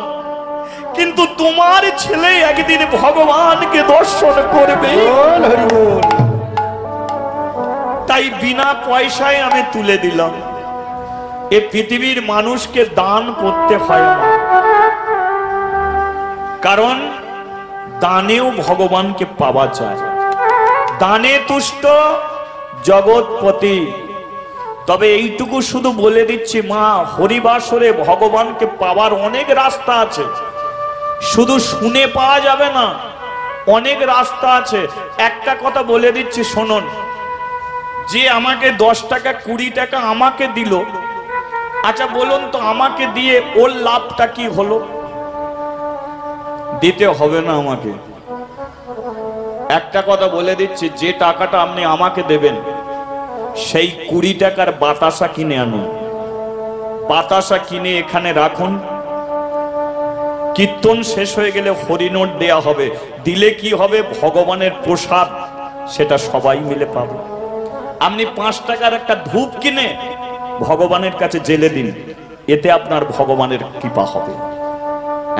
কিন্তু তোমার ছেলে একদিন ভগবানকে দর্শন করবে। তাই বিনা পয়সায় আমি তুলে দিলাম। এ পৃথিবীর মানুষকে দান করতে হয় না, কারণ দানেও ভগবানকে পাওয়া যায়। দানে তুষ্ট জগৎপতি। তবে এইটুকু শুধু বলে দিচ্ছি, মা, হরিবাসরে ভগবানকে পাওয়ার অনেক রাস্তা আছে, শুধু শুনে পাওয়া যাবে না, অনেক রাস্তা আছে। একটা কথা বলে দিচ্ছি শুনুন, যে আমাকে 10 টাকা 20 টাকা আমাকে দিল, আচ্ছা বলুন তো, আমাকে দিয়ে ওর লাভটা কি হলো? দিতে হবে না আমাকে। একটা কথা বলে দিচ্ছি, যে টাকাটা আপনি আমাকে দেবেন সেই 20 টাকার বাতাসা কিনে আনুন। বাতাসা কিনে এখানে রাখুন। কীর্তন শেষ হয়ে গেলে হরিনোট দেয়া হবে। দিলে কি হবে? ভগবানের প্রসাদ, সেটা সবাই মিলে পাবে। আপনি 5 টাকার একটা ধূপ কিনে ভগবানের কাছে জেলে দিন, এতে আপনার ভগবানের কৃপা হবে।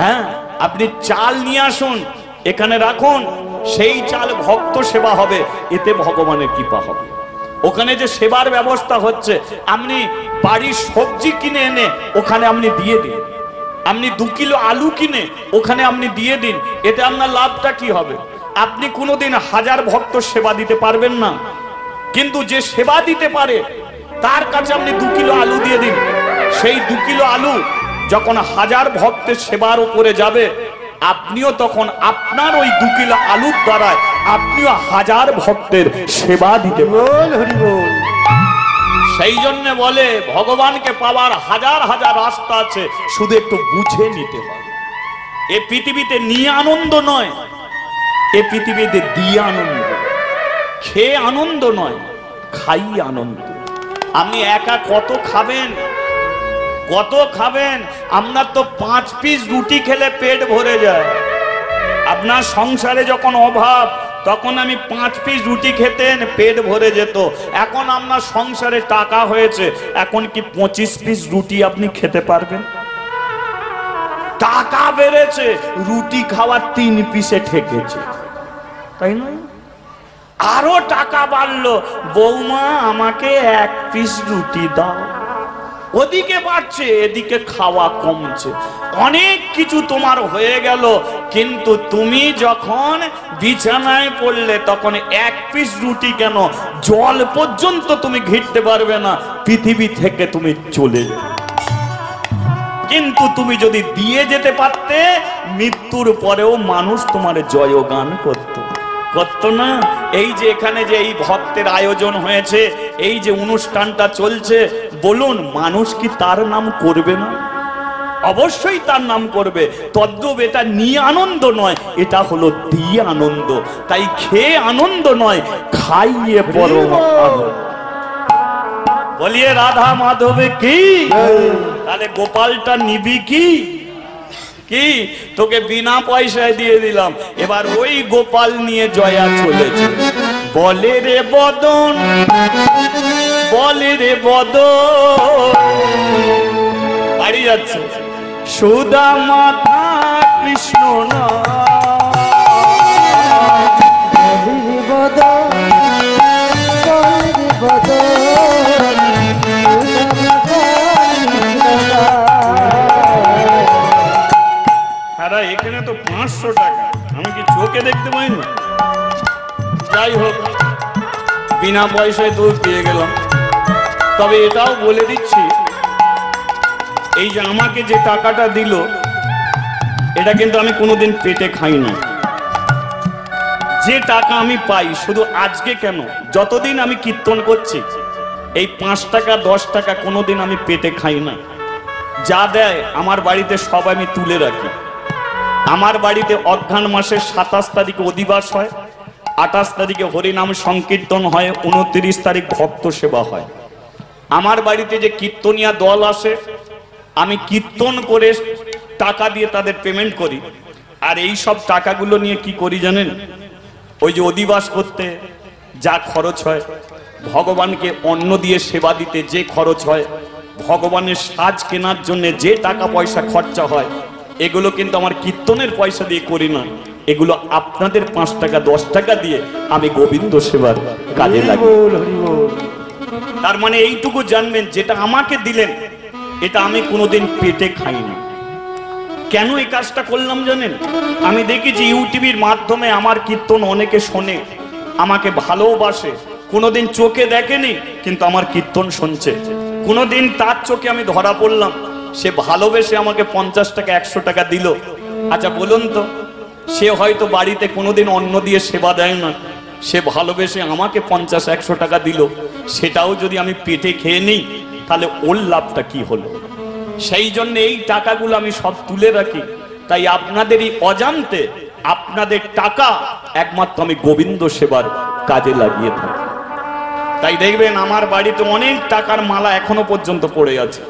হ্যাঁ, আপনি চাল নিয়ে আসুন, এখানে রাখুন, সেই চাল ভক্ত সেবা হবে, এতে ভগবানের কৃপা হবে। ওখানে যে সেবার ব্যবস্থা হচ্ছে, আপনি বাড়ির সবজি কিনে এনে ওখানে আপনি দিয়ে দিন। আপনি 2 কিলো আলু কিনে ওখানে আপনি দিয়ে দিন, এতে আপনার লাভটা কি হবে? আপনি কোনোদিন 1000 ভক্ত সেবা দিতে পারবেন না, কিন্তু যে সেবা দিতে পারে তার কাছে আপনি 2 কিলো আলু দিয়ে দিন। সেই 2 কিলো আলু যখন 1000 ভক্তের সেবার উপরে যাবে, আপনিও তখন আপনার ওই 2 কিলো আলুর দ্বারা আপনিও 1000 ভক্তের সেবা দিতে পারবেন। সেই জন্য বলে ভগবানকে পাওয়ার হাজার হাজার রাস্তা আছে, শুধু একটু বুঝে নিতে হবে। এ পৃথিবীতে নিয়ে আনন্দ নয়, এ পৃথিবীতে দিয়ে আনন্দ। খেয়ে আনন্দ নয়, খাই আনন্দ। আপনি একা কত খাবেন, কত খাবেন? আপনার তো 5 পিস রুটি খেলে পেট ভরে যায়। আপনার সংসারে যখন অভাব, তখন আমি 5 পিস রুটি খেতেন, পেট ভরে যেত। এখন আপনার সংসারে টাকা হয়েছে, এখন কি 25 পিস রুটি আপনি খেতে পারবেন? টাকা বেড়েছে, রুটি খাওয়া 3 পিসে ঠেকেছে, তাই না? আরো টাকা বাড়লো, বৌমা আমাকে 1 পিস রুটি দাও। ওদিকে বাড়ছে, এদিকে খাওয়া কমছে। অনেক কিছু তোমার হয়ে গেল, কিন্তু তুমি যখন বিছানায় পড়লে তখন 1 পিস রুটি কেন, জল পর্যন্ত তুমি ঘিরতে পারবে না, পৃথিবী থেকে তুমি চলে যাবে। কিন্তু তুমি যদি দিয়ে যেতে পারতে, মৃত্যুর পরেও মানুষ তোমার জয়গান করতো না। এই যে এখানে যে এই ভক্তের আয়োজন হয়েছে, এই যে অনুষ্ঠানটা চলছে, বলুন মানুষ কি তার নাম করবে না? অবশ্যই তার নাম করবে। তদ্রূপ এটা নিয়ে আনন্দ নয়, এটা হলো দিয়ে আনন্দ। তাই খেয়ে আনন্দ নয়, খাইয়ে পরম আনন্দ। বলিয়ে রাধা মাধবে কি? তাহলে গোপালটা নিবি কি? কি তোকে বিনা পয়সায় দিয়ে দিলাম। এবার ওই গোপাল নিয়ে জয়া চলেছে। বলে রে বদন, বলে রে বদন, বাড়ি যাচ্ছে। সুদা মাথা কৃষ্ণ না, এখানে তো 500 টাকা, আমি কি চোখে দেখতে পাইনি? যাই হোক, বিনা পয়সায় তো পেয়ে গেলাম। তবে এটাও বলে দিচ্ছি, এই যে আমাকে যে টাকাটা দিল, এটা কিন্তু আমি কোনোদিন পেটে খাই না। যে টাকা আমি পাই, শুধু আজকে কেন, যতদিন আমি কীর্তন করছি, এই 5 টাকা 10 টাকা কোনোদিন আমি পেটে খাই না। যা দেয় আমার বাড়িতে সব আমি তুলে রাখি। আমার বাড়িতে অঘ্রাণ মাসের 27 তারিখে অধিবাস হয়, 28 তারিখে হরিনাম সংকীর্তন হয়, 29 তারিখ ভক্ত সেবা হয়। আমার বাড়িতে যে কীর্তনিয়া দল আসে, আমি কীর্তন করে টাকা দিয়ে তাদের পেমেন্ট করি। আর এই সব টাকাগুলো নিয়ে কি করি জানেন? ওই যে অধিবাস করতে যা খরচ হয়, ভগবানকে অন্ন দিয়ে সেবা দিতে যে খরচ হয়, ভগবানের সাজ কেনার জন্য যে টাকা পয়সা খরচা হয়, এগুলো কিন্তু আমার কীর্তনের পয়সা দিয়ে করি না। এগুলো আপনাদের 5 টাকা 10 টাকা দিয়ে আমি গোবিন্দ সেবার কাজে লাগি। তার মানে এইটুকু জানবেন, যেটা আমাকে দিলেন এটা আমি কোনোদিন পেটে খাই না। কেন এই কাজটা করলাম জানেন? আমি দেখেছি ইউটিউবের মাধ্যমে আমার কীর্তন অনেকে শোনে, আমাকে ভালোবাসে। কোনোদিন চোখে দেখেনি, কিন্তু আমার কীর্তন শুনছে। কোনোদিন তার চোখে আমি ধরা পড়লাম, সে ভালোবেসে আমাকে 50 টাকা 100 টাকা দিল। আচ্ছা বলুন তো, সে হয়তো বাড়িতে কোনোদিন অন্ন দিয়ে সেবা দেয় না, সে ভালোবেসে আমাকে 50-100 টাকা দিল, সেটাও যদি আমি পেটে খেয়ে নিই, তাহলে ওর লাভটা কি হলো? সেই জন্য এই টাকাগুলো আমি সব তুলে রাখি। তাই আপনাদেরই অজান্তে আপনাদের টাকা একমাত্র আমি গোবিন্দ সেবার কাজে লাগিয়ে থাকি। তাই দেখবেন আমার বাড়িতে অনেক টাকার মালা এখনো পর্যন্ত পড়ে আছে।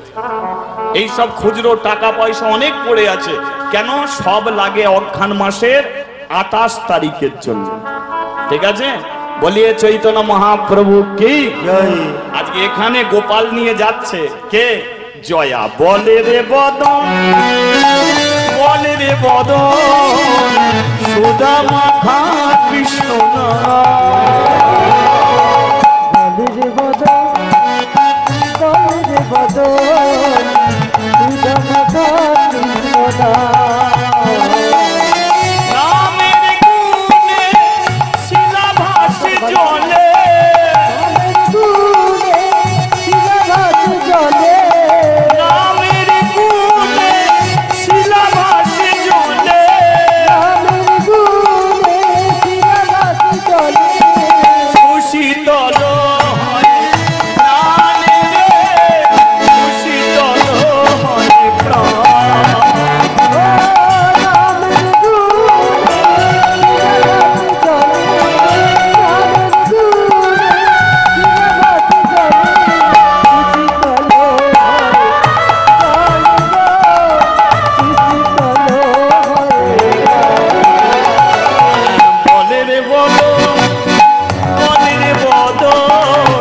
এই সব খুচরো টাকা পয়সা অনেক পড়ে আছে। কেন? সব লাগে অঘ্রাণ মাসের 28 তারিখের জন্য। ঠিক আছে, বলিয়ে চৈতন্য মহাপ্রভু কি জয়। আজকে এখানে গোপাল নিয়ে যাচ্ছে কে? জয়া। বলে রে বদন, বলে রে বদন, সুধা মাখা কৃষ্ণ নামের গুণে শিলা ভাসে জলে, নামের গুণে শিলা ভাসে জলে, সুশীতল হয় প্রাণে রে, সুশীতল হয় প্রাণ। বলে রে বদন, বলে রে বদন,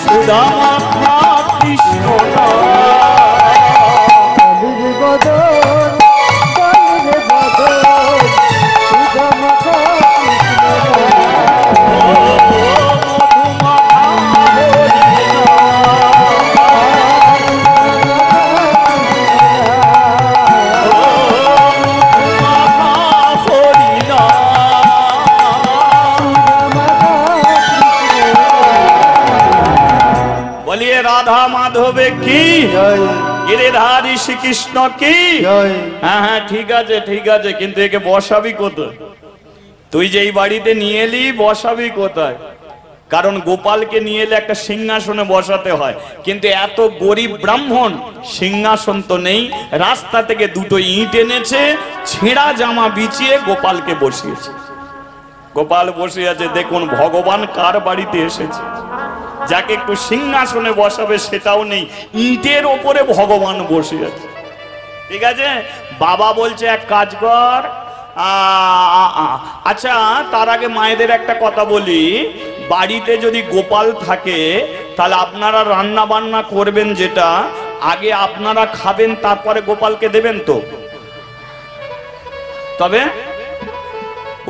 সুধা মাখা কৃষ্ণ বলিয়ে রাধা মাধবে কি, জয়। গিরিধারী শ্রীকৃষ্ণ কি। জয়। হ্যাঁ হ্যাঁ ঠিক আছে ঠিক আছে, কিন্তু একে বসাবি কোথায়? তুই যে এই বাড়িতে নিয়ে এলি বসাবি কোথায়? কারণ গোপালকে নিয়ে এলে একটা সিংহাসনে বসাতে হয়, কিন্তু এত গরিব ব্রাহ্মণ সিংহাসন তো নেই। রাস্তা থেকে দুটো ইট এনেছে, ছেঁড়া জামা বিছিয়ে গোপালকে বসিয়েছে। গোপাল বসে আছে। দেখুন ভগবান কার বাড়িতে এসেছে। যাকে একটু সিংহাসনে বসাবে সেটাও নেই, ইটের ওপরে ভগবান বসে আছে। ঠিক আছে, বাবা বলছে এক কাজ কর। আচ্ছা, তার আগে মায়েদের একটা কথা বলি, বাড়িতে যদি গোপাল থাকে তাহলে আপনারা রান্না বান্না করবেন, যেটা আগে আপনারা খাবেন তারপরে গোপালকে দেবেন তো। তবে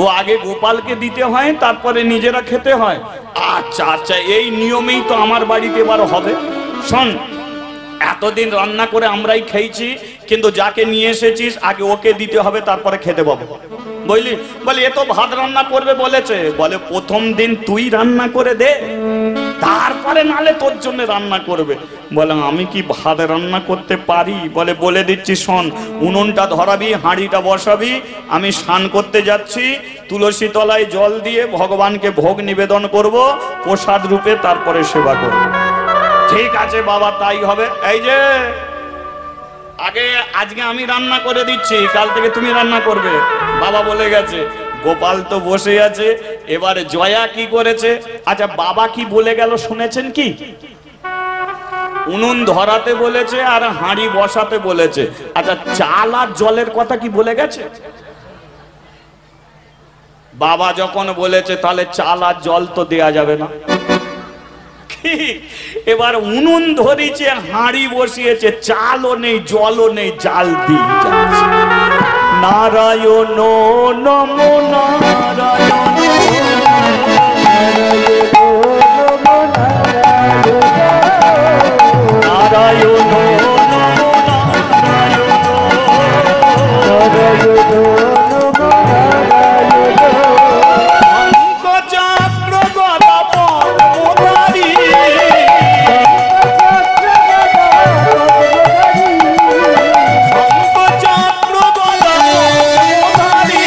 ও আগে গোপালকে দিতে হয় তারপরে নিজেরা খেতে হয়। আচ্ছা আচ্ছা, এই নিয়মেই তো আমার বাড়িতে এবার হবে। শোন, এতদিন রান্না করে আমরাই খেয়েছি, কিন্তু যাকে নিয়ে এসেছিস আগে ওকে দিতে হবে তারপরে খেতে পাবো, বুঝলি? বলে এ তো ভাত রান্না করবে বলেছে। বলে প্রথম দিন তুই রান্না করে দে, তারপরে নালে তোর জন্য রান্না করবে। বলে আমি কি ভাত রান্না করতে পারি? বলে বলে দিচ্ছি, শোন, উনুনটা ধরাবি, হাঁড়িটা বসাবি, আমি স্নান করতে যাচ্ছি, তুলসী তলায় জল দিয়ে ভগবানকে ভোগ নিবেদন করব প্রসাদ রূপে, তারপরে সেবা করব। ঠিক আছে বাবা, তাই হবে। এই যে আগে আজকে আমি রান্না করে দিচ্ছি, কাল থেকে তুমি রান্না করবে, বাবা বলে গেছে। গোপাল তো বসে আছে। এবারে জয়া কি করেছে? আচ্ছা, বাবা কি বলে গেল শুনেছেন কি? উনুন ধরাতে বলেছে আর হাঁড়ি বসাতে বলেছে। আচ্ছা, চাল আর জলের কথা কি বলে গেছে? বাবা যখন বলেছে তাহলে চাল আর জল তো দেয়া যাবে না। এবার উনুন ধরেছে, হাঁড়ি বসিয়েছে, চালও নেই জলও নেই, জাল দিয়ে যাচ্ছে। নারায়ণ নমো নারায়ণ, নারায়ণ নমো নারায়ণ, চক্র গদা পদ্মধারী, চক্র গদা পদ্মধারী,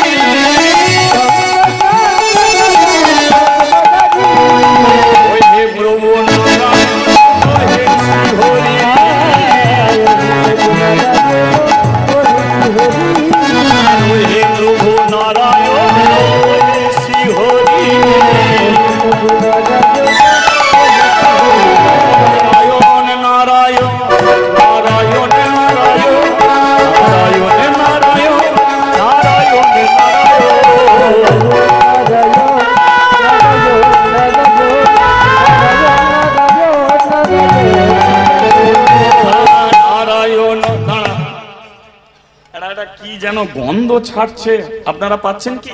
যেন গন্ধ ছাড়ছে, আপনারা পাচ্ছেন কি?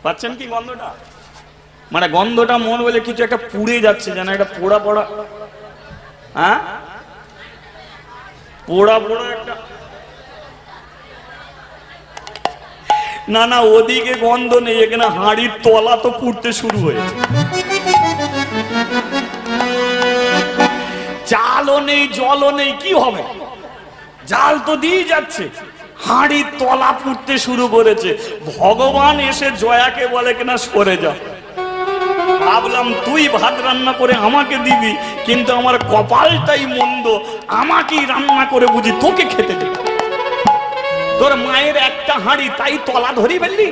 পাচ্ছেন কি গন্ধটা? মানে গন্ধটা মন বলে কিছু একটা পুড়ে যাচ্ছে, যেন একটা পোড়া পোড়া, হ্যাঁ পোড়া পোড়া একটা। না না, ওদিকে গন্ধ নেই, এখানে হাঁড়ির তলা তো পুড়তে শুরু হয়েছে। চালও নেই, জলও নেই, কি হবে? জাল তো দিয়ে যাচ্ছে, হাঁড়ির তলা পুড়তে শুরু করেছে। ভগবান এসে জয়াকে বলে কিনা সরে যা। ভাবলাম তুই ভাত রান্না করে আমাকে দিবি, কিন্তু আমার কপালটাই মন্দ, আমাকেই রান্না করে বুঝি তোকে খেতে দিবি। তোর মায়ের একটা হাঁড়ি, তাই তলা ধরি ফেললি,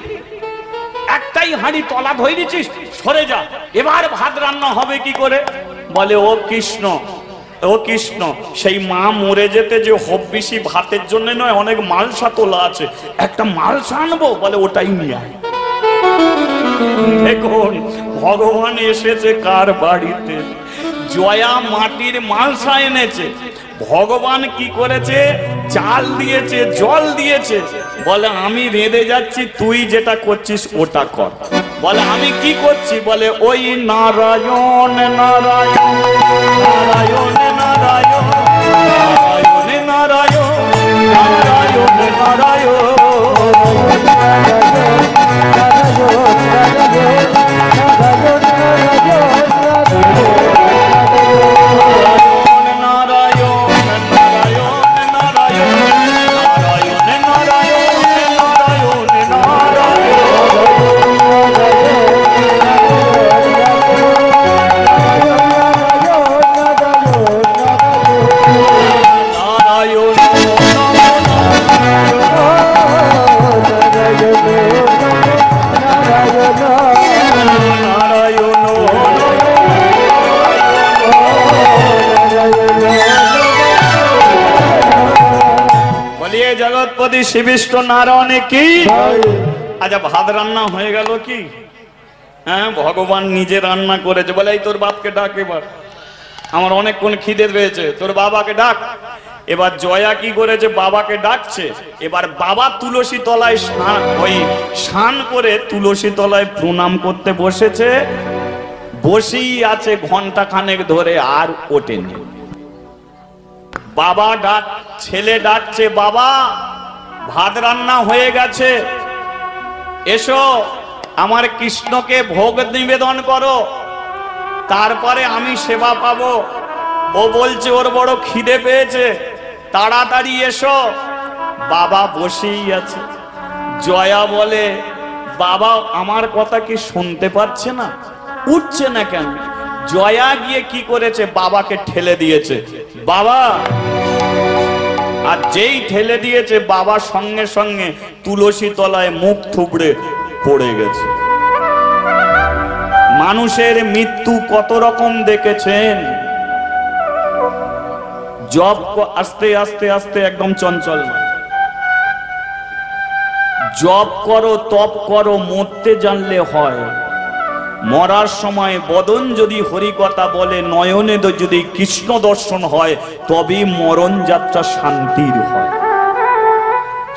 একটাই হাঁড়ি তলা ধরে দিচ্ছিস, সরে যা। এবার ভাত রান্না হবে কি করে? বলে ও কৃষ্ণ, ও কৃষ্ণ, সেই মা মরে যেতে যে হব্বিসি ভাতের জন্য নয়, অনেক মালসা তোলা আছে, একটা মালসা আনবো। বলে ওটাই নিয়ে আয়। দেখুন ভগবান এসেছে কার বাড়িতে? জয়া মাটির মালসা এনেছে, ভগবান কি করেছে? চাল দিয়েছে, জল দিয়েছে। বলে আমি রেঁধে যাচ্ছি, তুই যেটা করছিস ওটা কর। বলে আমি কি করছি? বলে ওই নারায়ণ নারায়ণ নারায়ণ নারায়ণ নারায়ণ নারায়ণ নারায়ণ জগৎপতি শ্রী বিষ্ণু নারায়ণে কি। আচ্ছা ভাত রান্না হয়ে গেল কি? হ্যাঁ, ভগবান নিজে রান্না করেছে। বলে এই তোর বাপকে ডাক, এবার আমার অনেকক্ষণ খিদে পেয়েছে, তোর বাবাকে ডাক। এবার জয়া কি করেছে? বাবাকে ডাকছে। এবার বাবা তুলসী তলায় স্নান করে তুলসী তলায় প্রণাম করতে বসেছে। বসেই আছে ঘন্টা খানেক ধরে, আর ওঠেনি। বাবা ডাক, ছেলে ডাকছে, বাবা ভাত রান্না হয়ে গেছে, এসো আমার কৃষ্ণকে ভোগ নিবেদন করো, তারপরে আমি সেবা পাবো। ও বলছে ওর বড় খিদে পেয়েছে, তাড়াতাড়ি এসো। বাবা বসেই আছে। জয়া বলে বাবা আমার কথা কি শুনতে পাচ্ছে না? উঠছে না কেন? জয়া গিয়ে কি করেছে? বাবাকে ঠেলে দিয়েছে। বাবা, আর যেই ঠেলে দিয়েছে বাবা সঙ্গে সঙ্গে তুলসী তলায় মুখ থুবড়ে পড়ে গেছে। মানুষের মৃত্যু কত রকম দেখেছেন। জব আস্তে আস্তে আস্তে একদম চঞ্চল না। জব করো, তপ করো, মরতে জানলে হয়। মরার সময় বদন যদি হরিকথা বলে, নয়নে যদি কৃষ্ণ দর্শন হয়, তবেই মরণ যাত্রা শান্তির হয়।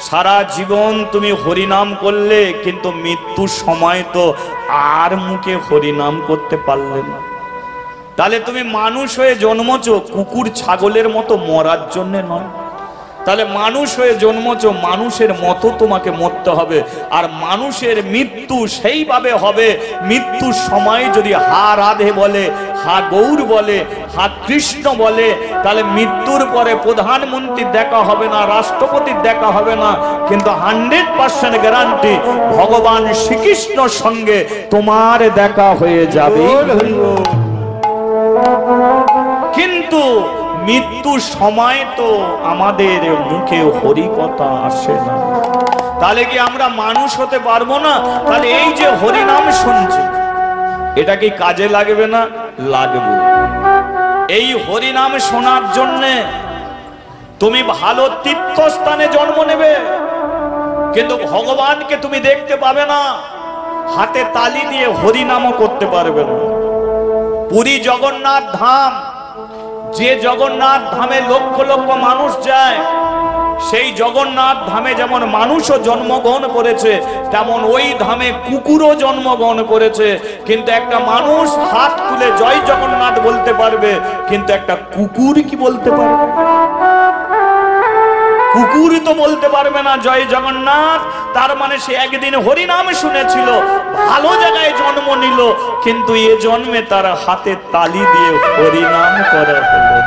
সারা জীবন তুমি হরিনাম করলে, কিন্তু মৃত্যুর সময় তো আর মুখে হরিনাম করতে পারলে না। তাহলে তুমি মানুষ হয়ে জন্মছো, কুকুর ছাগলের মতো মরার জন্য নয়। তাহলে মানুষ হয়ে জন্মছো, মানুষের মতো তোমাকে মরতে হবে। আর মানুষের মৃত্যু সেইভাবে হবে, মৃত্যুর সময় যদি হা রাধে বলে, হা গৌর বলে, হা কৃষ্ণ বলে, তাহলে মৃত্যুর পরে প্রধানমন্ত্রীর দেখা হবে না, রাষ্ট্রপতির দেখা হবে না, কিন্তু 100% গ্যারান্টি ভগবান শ্রীকৃষ্ণর সঙ্গে তোমার দেখা হয়ে যাবে। কিন্তু মৃত্যুর সময় তো আমাদের মুখে হরি কথা আসে না। তাহলে কি আমরা মানুষ হতে পারবো না? তাহলে এই যে হরি নাম শুনছি, এটা কি কাজে লাগবে না? লাগবে। এই হরি নাম শোনার জন্য তুমি ভালো তীর্থস্থানে জন্ম নেবে, কিন্তু ভগবানকে তুমি দেখতে পাবে না, হাতে তালি দিয়ে হরি নামও করতে পারবে না। পুরী জগন্নাথ ধাম, যে জগন্নাথ ধামে লক্ষ লক্ষ মানুষ যায়, সেই জগন্নাথ ধামে যেমন মানুষও জন্মগ্রহণ করেছে, তেমন ওই ধামে কুকুরও জন্মগ্রহণ করেছে। কিন্তু একটা মানুষ হাত তুলে জয় জগন্নাথ বলতে পারবে, কিন্তু একটা কুকুর কি বলতে পারবে? কুকুর তো বলতে পারবে না জয় জগন্নাথ। তার মানে সে একদিন হরিনাম শুনেছিল, ভালো জায়গায় জন্ম নিল, কিন্তু এ জন্মে তার হাতে তালি দিয়ে হরিনাম করা হলো।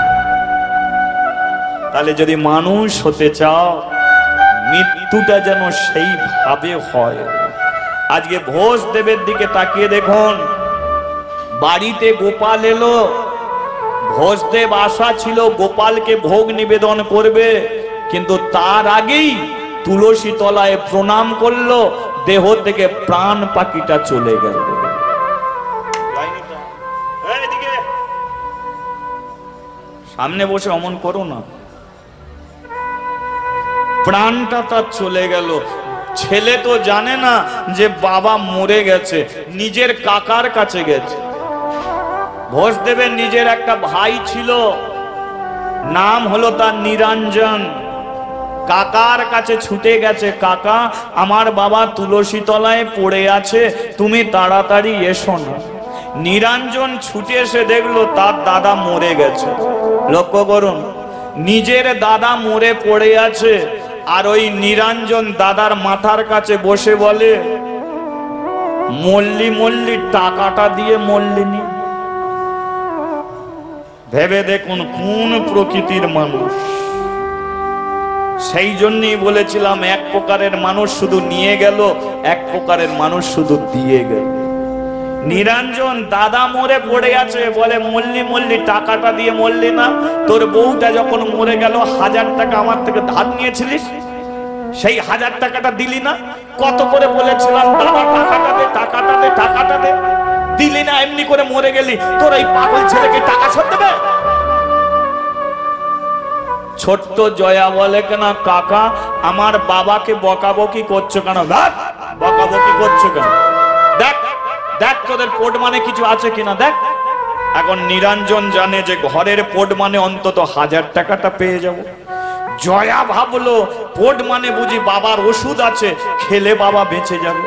তাহলে যদি মানুষ হতে চাও, মৃত্যুটা যেন সেইভাবে হয়। আজকে ভোজ দেবের দিকে তাকিয়ে দেখুন, বাড়িতে গোপাল এলো, ভোজদেব আশা ছিল গোপালকে ভোগ নিবেদন করবে, কিন্তু তার আগেই তুলসী তলায় প্রণাম করলো, দেহ থেকে প্রাণ পাখিটা চলে গেল। সামনে বসে অমন করো না, প্রাণটা তার চলে গেল। ছেলে তো জানে না যে বাবা মরে গেছে, নিজের কাকার কাছে গেছে। ভোজদেবের নিজের একটা ভাই ছিল, নাম হলো তার নিরঞ্জন। কাকার কাছে ছুটে গেছে, কাকা আমার বাবা তুলসী তলায় পড়ে আছে, তুমি তাড়াতাড়ি এসো না। নিরঞ্জন ছুটে এসে দেখলো তার দাদা মরে গেছে। লক্ষ্য করুন, নিজের দাদা মরে পড়ে আছে, আর ওই নিরঞ্জন দাদার মাথার কাছে বসে বলে, মল্লি মল্লি টাকাটা দিয়ে মল্লিনি। ভেবে দেখুন কোন প্রকৃতির মানুষ। সেই জন্যই বলেছিলাম, এক প্রকারের মানুষ শুধু নিয়ে গেল, এক প্রকারের মানুষ শুধু দিয়ে গেল। নিরঞ্জন দাদা মরে পড়ে আছে, বলে মল্লি মল্লি টাকাটা দিয়ে মরলি না? তোর বউটা যখন মরে গেল 1000 টাকা আমার থেকে ধার নিয়েছিলিস, সেই 1000 টাকাটা দিলি না? কত করে বলেছিলাম দাদা টাকাটা দে, টাকাটা দে, টাকাটা দে, দিলি না, এমনি করে মরে গেলি। তোর এই পাগল ছেলেকে টাকা শোধ দেবে? ছোট্ট জয়া বলে, কেন কাকা আমার বাবাকে বকাবকি করছো কেন? বকাবকি করছো কেন? দেখ দেখ তোদের পোট মানে কিছু আছে কিনা দেখ। এখন নিরঞ্জন জানে যে ঘরের পোট মানে অন্তত 1000 টাকাটা পেয়ে যাব। জয়া ভাবলো পোট মানে বুঝি বাবার ওষুধ আছে, খেলে বাবা বেঁচে যাবে।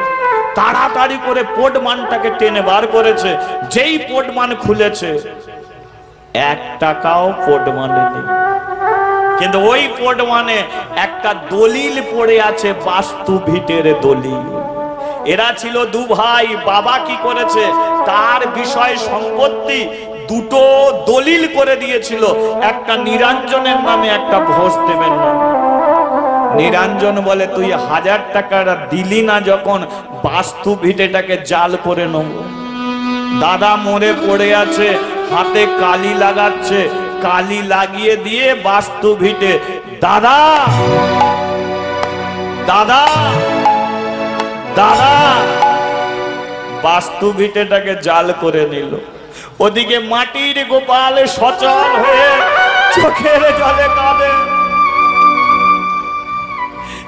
তাড়াতাড়ি করে পোট মানটাকে টেনে বার করেছে। যেই পোট মান খুলেছে, 1 টাকাও পোট মানে নেই। কিন্তু ওই পোট মানে একটা দলিল পড়ে আছে, বাস্তু ভিটের দলিল। এরা ছিল দু ভাই, বাবা কি করেছে, তার বিষয় সম্পত্তি দুটো দলিল করে দিয়েছিল, একটা নিরঞ্জনের নামে, একটা ভোজদেবের নামে। নিরঞ্জন বলে, তুই 1000 টাকাটা দিলি না যখন, বাস্তু ভিটেটাকে জাল করে নেব। দাদা মরে পড়ে আছে, হাতে কালি লাগাচ্ছে, কালি লাগিয়ে দিয়ে বাস্তু ভিটে, দাদা দাদা দাদা, বাস্তু ভিটেটাকে জাল করে নিল। ওদিকে মাটির গোপাল সচল হয়ে চোখের জলে কাঁদে,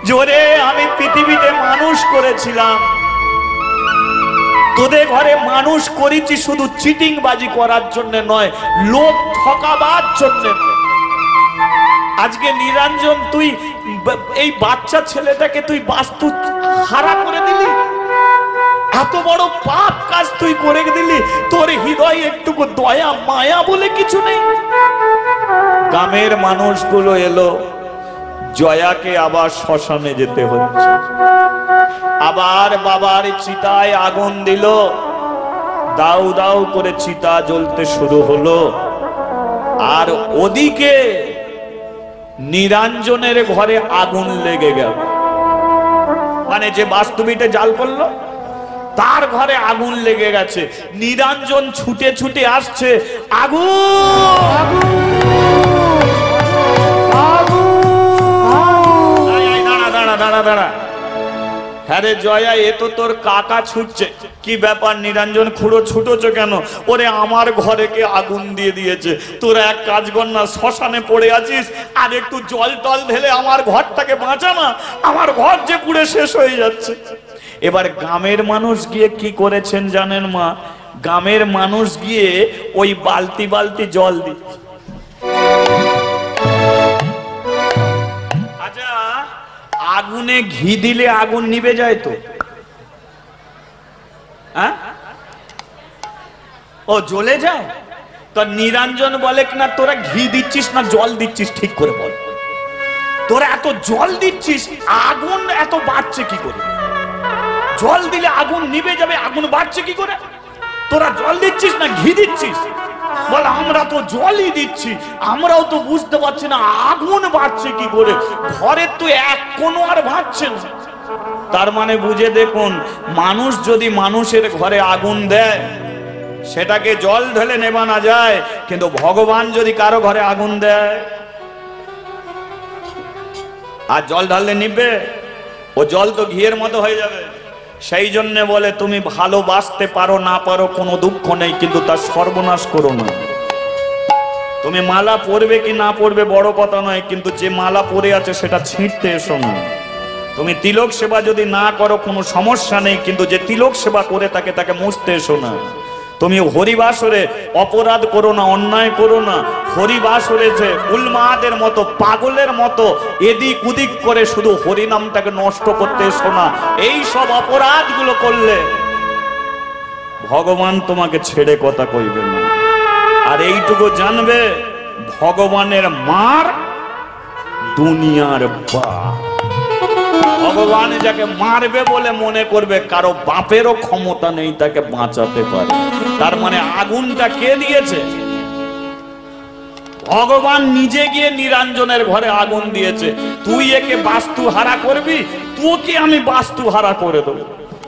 জোরে আমি পৃথিবীতে মানুষ করেছিলাম, তোদের ঘরে মানুষ করেছি শুধু চিটিং বাজি করার জন্য নয়, লোক ঠকাবার জন্য। আজকে নিরঞ্জন তুই এই বাচ্চা ছেলেটাকে তুই বাস্তু হারা করে দিলি, এত বড় পাপ কাজ তুই করে দিলি, তোর হৃদয়ে একটুকু দয়া মায়া বলে কিছু নেই। গ্রামের মানুষগুলো এলো, জয়াকে আবার শ্মশানে যেতে হচ্ছে। আবার বাবার চিতায় আগুন দিল, দাউ দাউ করে চিতা জ্বলতে শুরু হলো। আর ওদিকে নিরঞ্জনের ঘরে আগুন লেগে গেল, মানে যে বাস্তবিতে জাল করলো তার ঘরে আগুন লেগে গেছে। নিরঞ্জন ছুটে ছুটে আসছে, আগুন, দাঁড়া দাঁড়া দাঁড়া, হ্যাঁ রে জয়া, এ তো তোর কাকা ছুটছে। কি ব্যাপার নিরঞ্জন, খুঁড়ো ছুটোছো কেন? ওরে আমার ঘরে কে আগুন দিয়ে দিয়েছে, তোরা এক কাজ কর না, শ্মশানে পড়ে আছিস, আর একটু জল টল ঢেলে আমার ঘরটাকে বাঁচা না, আমার ঘর যে পুড়ে শেষ হয়ে যাচ্ছে। এবার গ্রামের মানুষ গিয়ে কি করেছেন জানেন মা? গ্রামের মানুষ গিয়ে ওই বালতি বালতি জল দিচ্ছে। আচ্ছা আগুনে ঘি দিলে আগুন নিভে যায় তো? হ্যাঁ, ও জ্বলে যায় তো? নিরঞ্জন বলে কিনা তোরা ঘি দিচ্ছিস না জল দিচ্ছিস, ঠিক করে বল। তোরা এত জল দিচ্ছিস, আগুন এত বাড়ছে কি করে? জল দিলে আগুন নিভে যাবে, আগুন বাড়ছে কি করে? তোরা জল দিচ্ছিস না ঘি দিচ্ছিস? বল আমরা তো জলই দিচ্ছি, আমরাও তো বুঝতে পারছি না আগুন বাড়ছে কি করে। ঘরের তো এক কোনো আর বাড়ছে না। তার মানে বুঝে দেখুন, মানুষ যদি মানুষের ঘরে আগুন দেয় সেটাকে জল ঢেলে নেবানো যায়, কিন্তু ভগবান যদি কারো ঘরে আগুন দেয় আর জল ঢাললে নিবে, ও জল তো ঘিয়ের মতো হয়ে যাবে। সেই জন্য বলে তুমি ভালোবাসতে পারো না পারো কোনো দুঃখ নেই, কিন্তু তার সর্বনাশ করো না। তুমি মালা পরবে কি না পরবে বড় কথা নয়, কিন্তু যে মালা পরে আছে সেটা ছিঁড়তে এসো না। তুমি তিলক সেবা যদি না করো কোনো সমস্যা নেই, কিন্তু যে তিলক সেবা করে তাকে মুছতে এসো না। তুমি হরিবাসরে অপরাধ করো না, অন্যায় করো না। হরিবাসরে যে উলমাদের মতো পাগলের মতো এদিক উদিক করে শুধু হরিনামটাকে নষ্ট করতে এসো না। এই সব অপরাধগুলো করলে ভগবান তোমাকে ছেড়ে কথা কইবে না। আর এইটুকু জানবে, ভগবানের মার দুনিয়ার বাপ। ভগবান যাকে মারবে বলে মনে করবে কারো বাপেরও ক্ষমতা নেই তাকে বাঁচাতে পারে। তার মানে আগুনটা কে দিয়েছে? ভগবান নিজে গিয়ে নিরঞ্জনের ঘরে আগুন দিয়েছে। তুই একে বাস্তু হারা করবি, তোকে আমি বাস্তু হারা করে দেবো।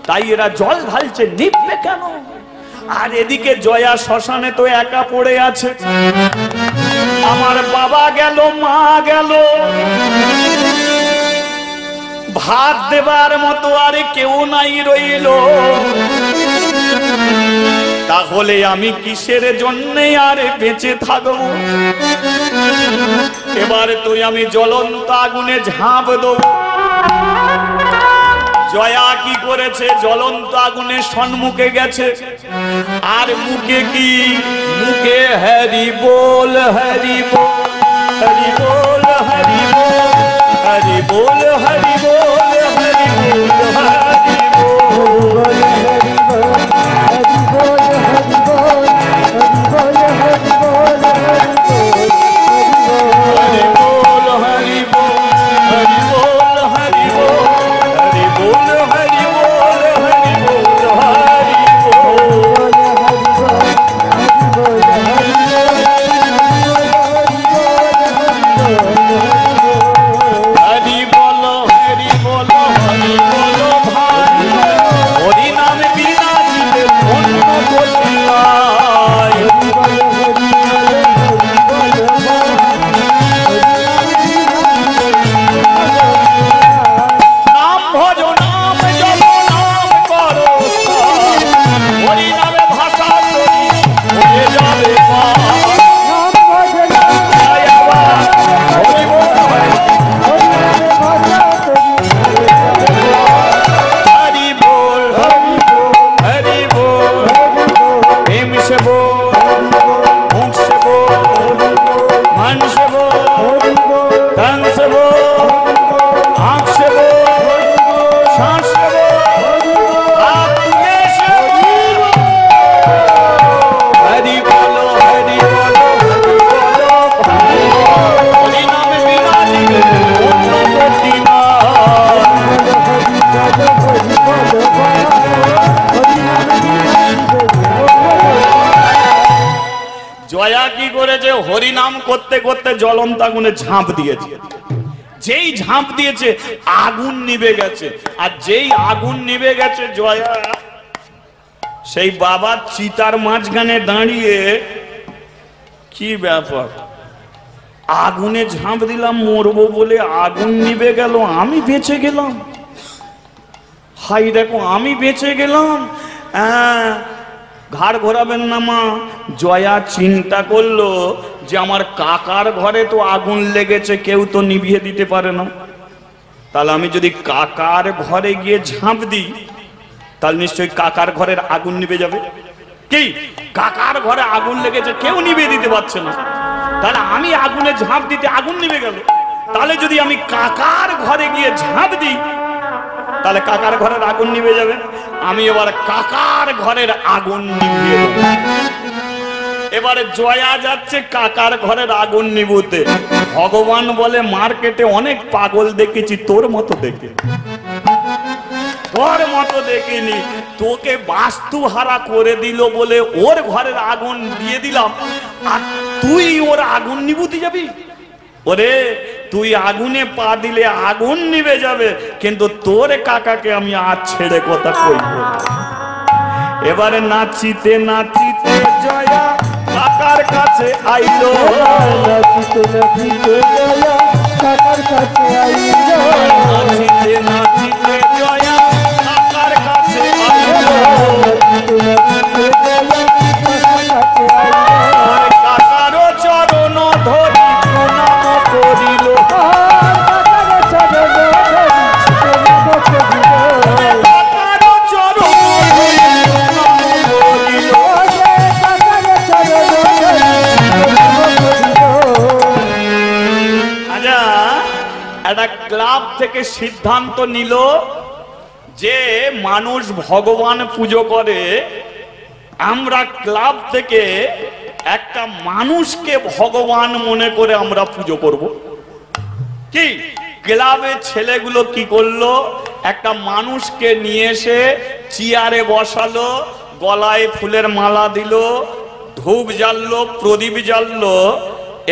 তাই এরা জল ঢালছে, নিববে কেন? আর এদিকে জয়া শ্মশানে তো একা পড়ে আছে। আমার বাবা গেল, মা গেল, ভাত দেবার মতো আর কেউ নাই রইল। তাহলে আমি কিসের জন্যে আর বেঁচে থাকবো? এবার তুই আমি জ্বলন্ত আগুনে ঝাঁপ দেবো। জয়া কি করেছে? জ্বলন্ত আগুনের সম্মুখে গেছে। আর মুখে কি? মুখে হরি বল, হরি বল, হরি বল, হরি বল, হরি বল, হরি বল, হরি বল, হরি বল, হরি বল, হরি বল, হরি বল, হরি বল, হরি বল, হরি বল, হরি বল, হরি বল, হরি বল, হরি বল, হরি বল, হরি জয়া কি করেছে? হরিনাম করতে করতে জ্বলন্ত আগুনে ঝাঁপ দিয়েছে। যেই ঝাঁপ দিয়েছে আগুন নিভে গেছে। আর যেই আগুন নিভে গেছে, জয়া সেই বাবা চিতার মাঝখানে দাঁড়িয়ে, কি ব্যাপার, আগুনে ঝাঁপ দিলাম মরবো বলে, আগুন নিভে গেল, আমি বেঁচে গেলাম। হাই দেখো, আমি বেঁচে গেলাম। ঘাড় ঘোরাবেন না মা। জয়া চিন্তা করলো যে আমার কাকার ঘরে তো আগুন লেগেছে, কেউ তো নিভিয়ে দিতে পারে না। তাহলে আমি যদি কাকার ঘরে গিয়ে ঝাঁপ দিই, তাহলে নিশ্চয়ই কাকার ঘরের আগুন নিভে যাবে। কি, কাকার ঘরে আগুন লেগেছে, কেউ নিভিয়ে দিতে পারছে না, তাহলে আমি আগুনে ঝাঁপ দিতে আগুন নিভে গেল। তাহলে যদি আমি কাকার ঘরে গিয়ে ঝাঁপ দিই তাহলে কাকার ঘরের আগুন নিভে যাবে। আমি এবার কাকার ঘরের আগুন নিভিয়ে দেব। এবারে জয়া যাচ্ছে কাকার ঘরের আগুন নিভুতে। ভগবান বলে মার্কেটে অনেক পাগল দেখেছি, তোর মতো দেখে তোর মতো দেখিনি। তোকে বাস্তু হারা করে দিল বলে ওর ঘরের আগুন দিয়ে দিলাম, আর তুই ওর আগুন নিভুতে যাবি? ওরে তুই আগুনে পা দিলে আগুন নিভে যাবে, কিন্তু তোর কাকাকে আমি আর ছেড়ে কথা কইব। এবারে নাচিতে নাচিতে জয়া কাকার কাছে আইলো, নাচিতে নাচিতে জয়া কাকার কাছে আইলো, নাচিতে নাচিতে জয়া কাকার কাছে আইলো, নাচিতে নাচিতে জয়া কাকার কাছে আইলো, কাকারও চরণ ধরি প্রণাম করিল, কাকার চরণ ধরি প্রণাম করিল, কাকারও চরণ ধরি প্রণাম করিল। কাকার চরণ ধরি প্রণাম করিল। আচ্ছা, একটা ক্লাব থেকে সিদ্ধান্ত নিল যে মানুষ ভগবান পুজো করে, আমরা ক্লাব থেকে একটা মানুষকে ভগবান মনে করে আমরা পুজো করব। কি ক্লাবের ছেলেগুলো কি করলো, একটা মানুষকে নিয়ে এসে চেয়ারে বসালো, গলায় ফুলের মালা দিল, ধূপ জ্বাললো, প্রদীপ জ্বাললো।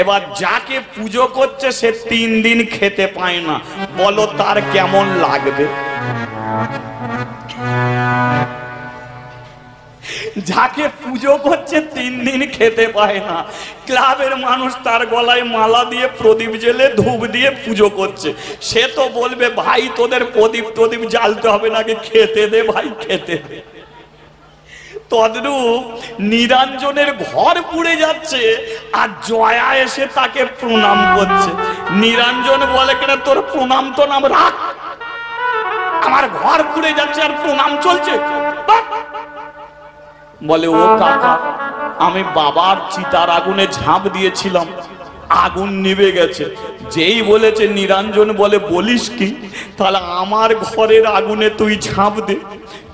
এবার যাকে পুজো করছে সে 3 দিন খেতে পায় না। বলো তার কেমন লাগবে? যাকে পুজো করছে 3 দিন খেতে পায় না, ক্লাবের মানুষ তার গলায় মালা দিয়ে প্রদীপ জ্বেলে ধূপ দিয়ে পুজো করছে। সে তো বলবে ভাই তোদের প্রদীপ জ্বালতে হবে নাকি, খেতে দে ভাই খেতে দে। তদ্রূপ নিরঞ্জনের ঘর পুড়ে যাচ্ছে আর জয়া এসে তাকে প্রণাম করছে। নিরঞ্জন বলে কেন তোর প্রণাম তো নাম রাখ, আমার ঘর পুড়ে যাচ্ছে আর প্রণাম চলছে। বলে ও কাকা, আমি বাবার চিতার আগুনে ঝাঁপ দিয়েছিলাম, আগুন নিভে গেছে। যেই বলেছে নিরঞ্জন বলে বলিস কি, তাহলে আমার ঘরের আগুনে তুই ঝাঁপ দে,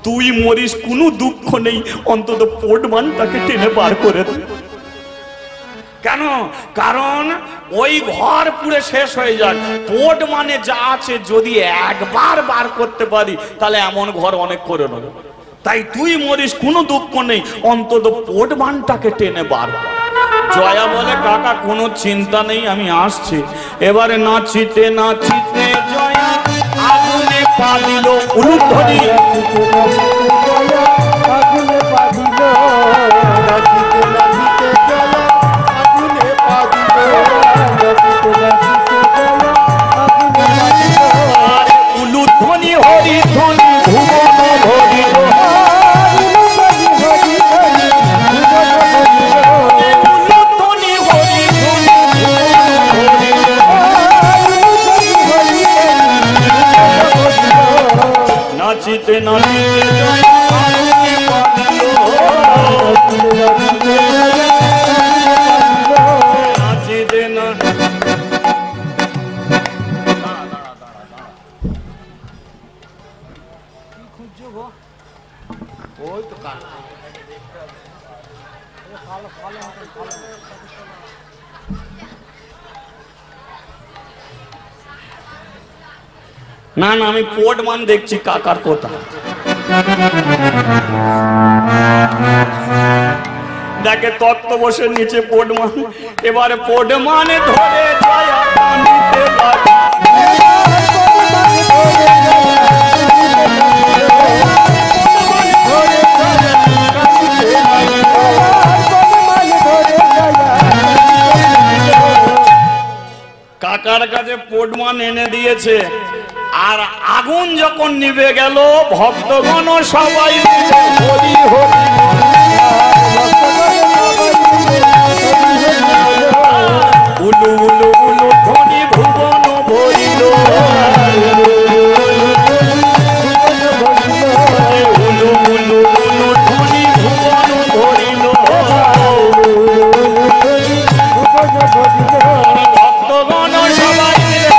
তুই মরিস কোনো দুঃখ নেই, অন্তত পোটমানটাকে টেনে বার করে দে। কেন? কারণ ওই ঘর পুরে শেষ হয়ে যাক, পোট মানে যা আছে যদি একবার বার করতে পারি তাহলে এমন ঘর অনেক করে নেব। তাই তুই মরিস কোনো দুঃখ নেই, অন্তত পোটমানটাকে টেনে বার কর। জয়া বলে কাকা কোনো চিন্তা নেই, আমি আসছি। এবারে নাচিতে নাচিতে জয়া আগুনে পা দিল, উলুধ্বনি আগুনে পা দিল, নাচিতে নাচিতে জয়া আগুনে পা দিল, নাচিতে নাচিতে জয়া আগুনে পা দিল, উলুধ্বনি হরিধ্বনি ভুবন ভরিল, উলুধ্বনি হরিধ্বনি নাচিতে নাচিতে জয়া আগুনে পা দিল, নাচিতে না না না, আমি পোটমান দেখছি কাকার কথা। দেখে তত্ত্ব বসে নিচে পোটমান, এবারে পোটমানে ধরে জয়া টানিতে লাগে। কাকার কাছে পোটমান এনে দিয়েছে, আর আগুন যখন নিভে গেল ভক্তগণ সবাই মিলে হরি হরি উলু উলু উলু ধ্বনি ভুবন ভরিল, উলু উলু উলু ধ্বনি ভুবন ভরিল, ভক্তগণ সবাই মিলে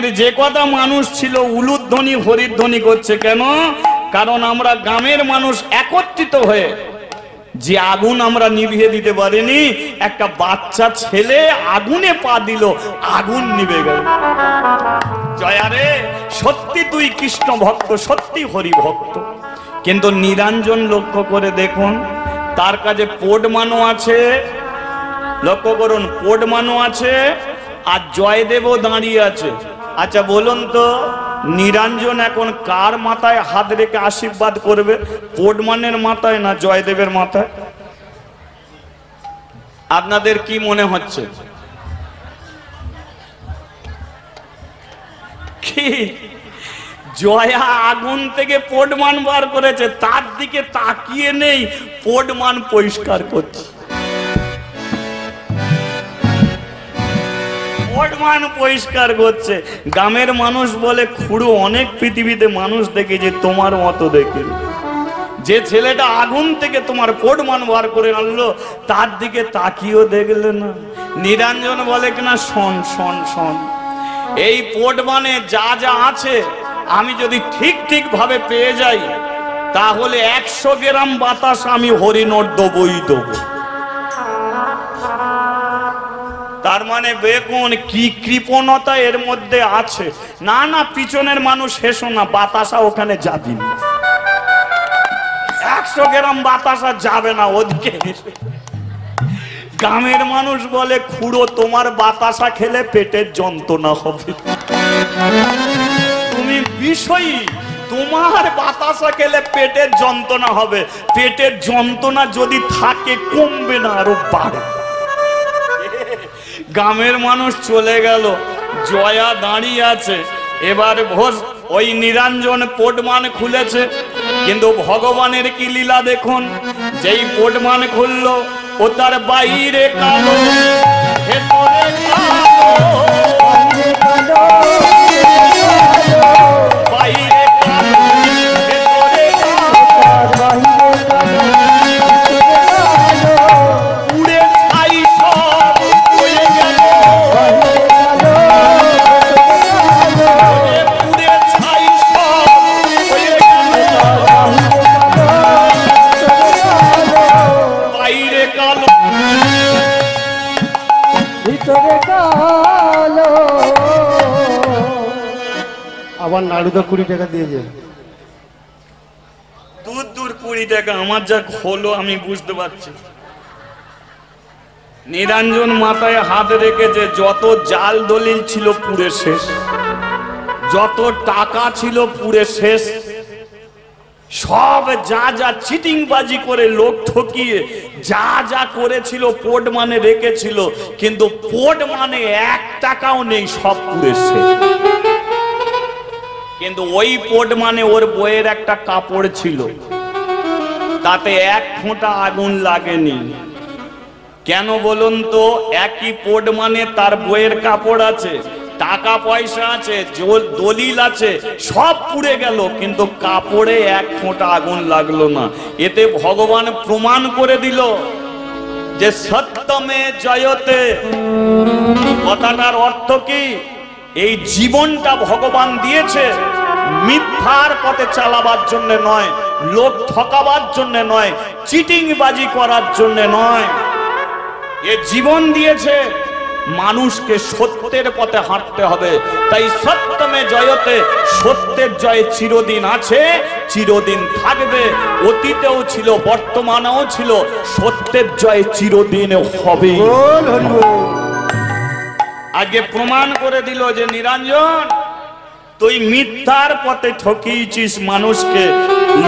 গ্রামের যে কটা মানুষ ছিল উলুধ্বনি হরিধ্বনি করছে কেন? কারণ আমরা গ্রামের মানুষ একত্রিত হয়ে যে আগুন আমরা নিভিয়ে দিতে পারিনি, একটা বাচ্চা ছেলে আগুনে পা দিল, আগুন নিভে গেল। জয়া রে, সত্যি তুই কৃষ্ণ ভক্ত, সত্যি হরি ভক্ত। কিন্তু নিরঞ্জন লক্ষ্য করে দেখুন, তার কাছে পোডমানো আছে, লক্ষ্য করুন, পোডমানো আছে আর জয়দেবও দাঁড়িয়ে আছে। আচ্ছা বলুন তো, নিরঞ্জন এখন কার মাথায় হাত রেখে আশীর্বাদ করবে? পোডমানের মাথায় না জয়দেবের মাথায়? আপনাদের কি মনে হচ্ছে? কি জয়া আগুন থেকে পোডমান বার করেছে, তার দিকে তাকিয়ে নেই, পোডমান পরিষ্কার করছে। পোডমান পরিষ্কার করছে। গ্রামের মানুষ বলে, খুড়ো অনেক পৃথিবীতে মানুষ দেখেছে, তোমার মতো দেখে। যে ছেলেটা আগুন থেকে তোমার পোডমান বার করে আনলো, তার দিকে তাকিয়েও দেখলে না। নিরঞ্জন বলে কিনা, শোন শোন শোন, এই পোডমানে যা যা আছে আমি যদি ঠিক ঠিক ভাবে পেয়ে যাই, তাহলে 100 গ্রাম বাতাস আমি হরিণর দেবই দেবো। তার মানে দেখুন কি কৃপণতা এর মধ্যে আছে। না না, পিছনের মানুষ হেসো না, বাতাসা ওখানে যাবি না, 100 গ্রাম বাতাসা যাবে না ওদিকে। গ্রামের মানুষ বলে, খুড়ো তোমার বাতাসা খেলে পেটের যন্ত্রণা হবে। তুমি বিষয়ী, তোমার বাতাসা খেলে পেটের যন্ত্রণা হবে। পেটের যন্ত্রণা যদি থাকে কমবে না, আরো বাড়ে। গ্রামের মানুষ চলে গেল, জয়া দাঁড়িয়ে আছে। এবার ওই নিরঞ্জন পোডমান খুলেছে, কিন্তু ভগবানের কি লীলা দেখুন, যেই পোডমান খুললো, ও তার বাইরে কালো, ভেতরে কালো, বাইরে কালো, ভেতরে কালো, উড়ে ছাই সব হয়ে গেল, উড়ে ছাই সব হয়ে গেল, বাইরে কালো, ভিতরে কালো। আবার নাড়ুদা 20 টাকা দিয়েছে। দূর দূর 20 টাকা, আমার যা হলো আমি বুঝতে পারছি। নিরঞ্জন মাথায় হাত রেখেছে, যত জাল দলিল ছিল পুরে শেষ, যত টাকা ছিল পুরে শেষ, সব যা যা চিটিংবাজি করে লোক ঠকিয়ে যা যা করেছিল পোডমানে রেখেছিল, কিন্তু পোডমানে 1 টাকাও নেই, সব পুরে শেষ। কিন্তু ওই পোডমানে ওর বইয়ের একটা কাপড় ছিল, তাতে 1 ফোঁটা আগুন লাগেনি। কেন বলুন তো? একই পোডমানে তার বইয়ের কাপড় আছে, টাকা পয়সা আছে, দলিল আছে, সব পুড়ে গেল, কিন্তু কাপড়ে 1 ফোঁটা আগুন লাগলো না। এতে ভগবান প্রমাণ করে দিল যে সত্যমে জয়তে। কথাটার অর্থ কি? এই জীবনটা ভগবান দিয়েছে মিথ্যার পথে চালাবার জন্য নয়, লোক ঠকাবার জন্য নয়, চিটিংবাজি করার জন্য নয়। এ জীবন দিয়েছে মানুষকে সত্যের পথে হাঁটতে হবে। তাই সত্যমে জয়তে, সত্যের জয় চিরদিন আছে, চিরদিন থাকবে। অতীতেও ছিল, বর্তমানেও ছিল, সত্যের জয় চিরদিন হবে। আজকে প্রমাণ করে দিল যে নিরঞ্জন, তুই মিথ্যার পথে ঠকিয়েছিস মানুষকে,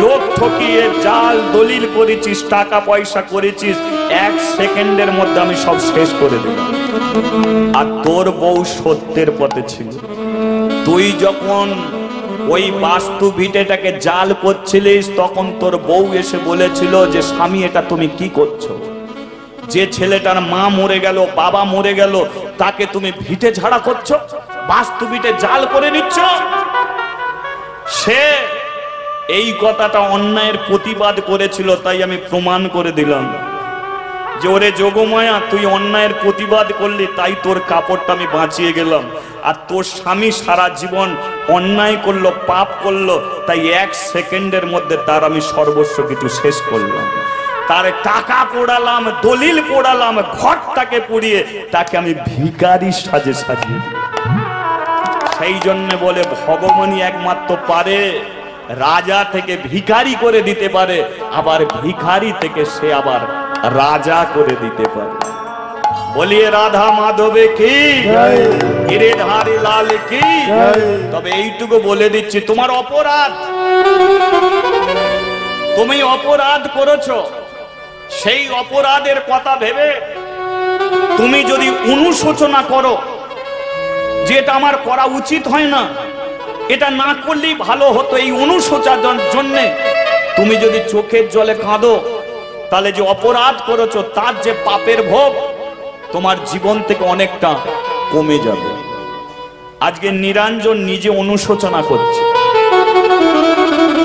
লোক ঠকিয়ে জাল দলিল করেছিস, টাকা পয়সা করেছিস, 1 সেকেন্ডের মধ্যে আমি সব শেষ করে দিলাম। আর তোর বউ সত্যের পথে ছিল। তুই যখন ওই বাস্তু ভিটেটাকে জাল করছিলিস, তখন তোর বউ এসে বলেছিল যে স্বামী, এটা তুমি কি করছো? যে ছেলেটার মা মরে গেল, বাবা মরে গেল, তাকে তুমি ভিটে ঝাড়া করছো, বাস্তু ভিটে জাল করে নিচ্ছ। সে এই কথাটা অন্যায়ের প্রতিবাদ করেছিল, তাই আমি প্রমাণ করে দিলাম যে ওরে যোগমায়া তুই অন্যায়ের প্রতিবাদ করলি তাই তোর কাপড়টা আমি বাঁচিয়ে গেলাম, আর তোর স্বামী সারা জীবন অন্যায় করলো, পাপ করলো, তাই 1 সেকেন্ডের মধ্যে তার আমি সর্বস্ব কিছু শেষ করলাম, তার টাকা পোড়ালাম, দলিল পোড়ালাম, ঘরটাকে পুড়িয়ে তাকে আমি ভিখারি সাজে সাজিয়ে দিলাম। সেই জন্য বলে ভগবানই একমাত্র পারে রাজা থেকে ভিখারি করে দিতে পারে, আবার ভিখারি থেকে সে আবার রাজা করে দিতে পারে। বলিয়ে রাধা মাধবে কি, গিরিধারী লাল কি। তবে এইটুকু বলে দিচ্ছি, তোমার অপরাধ, তুমি অপরাধ করেছো, সেই অপরাধের কথা ভেবে তুমি যদি অনুশোচনা করো যে এটা আমার করা উচিত হয় না, এটা না করলেই ভালো হতো, এই অনুশোচনার জন্য তুমি যদি চোখের জলে কাঁদো, তাহলে যে অপরাধ করেছো তার যে পাপের ভোগ তোমার জীবন থেকে অনেকটা কমে যাবে। আজকে নিরঞ্জন নিজে অনুশোচনা করছে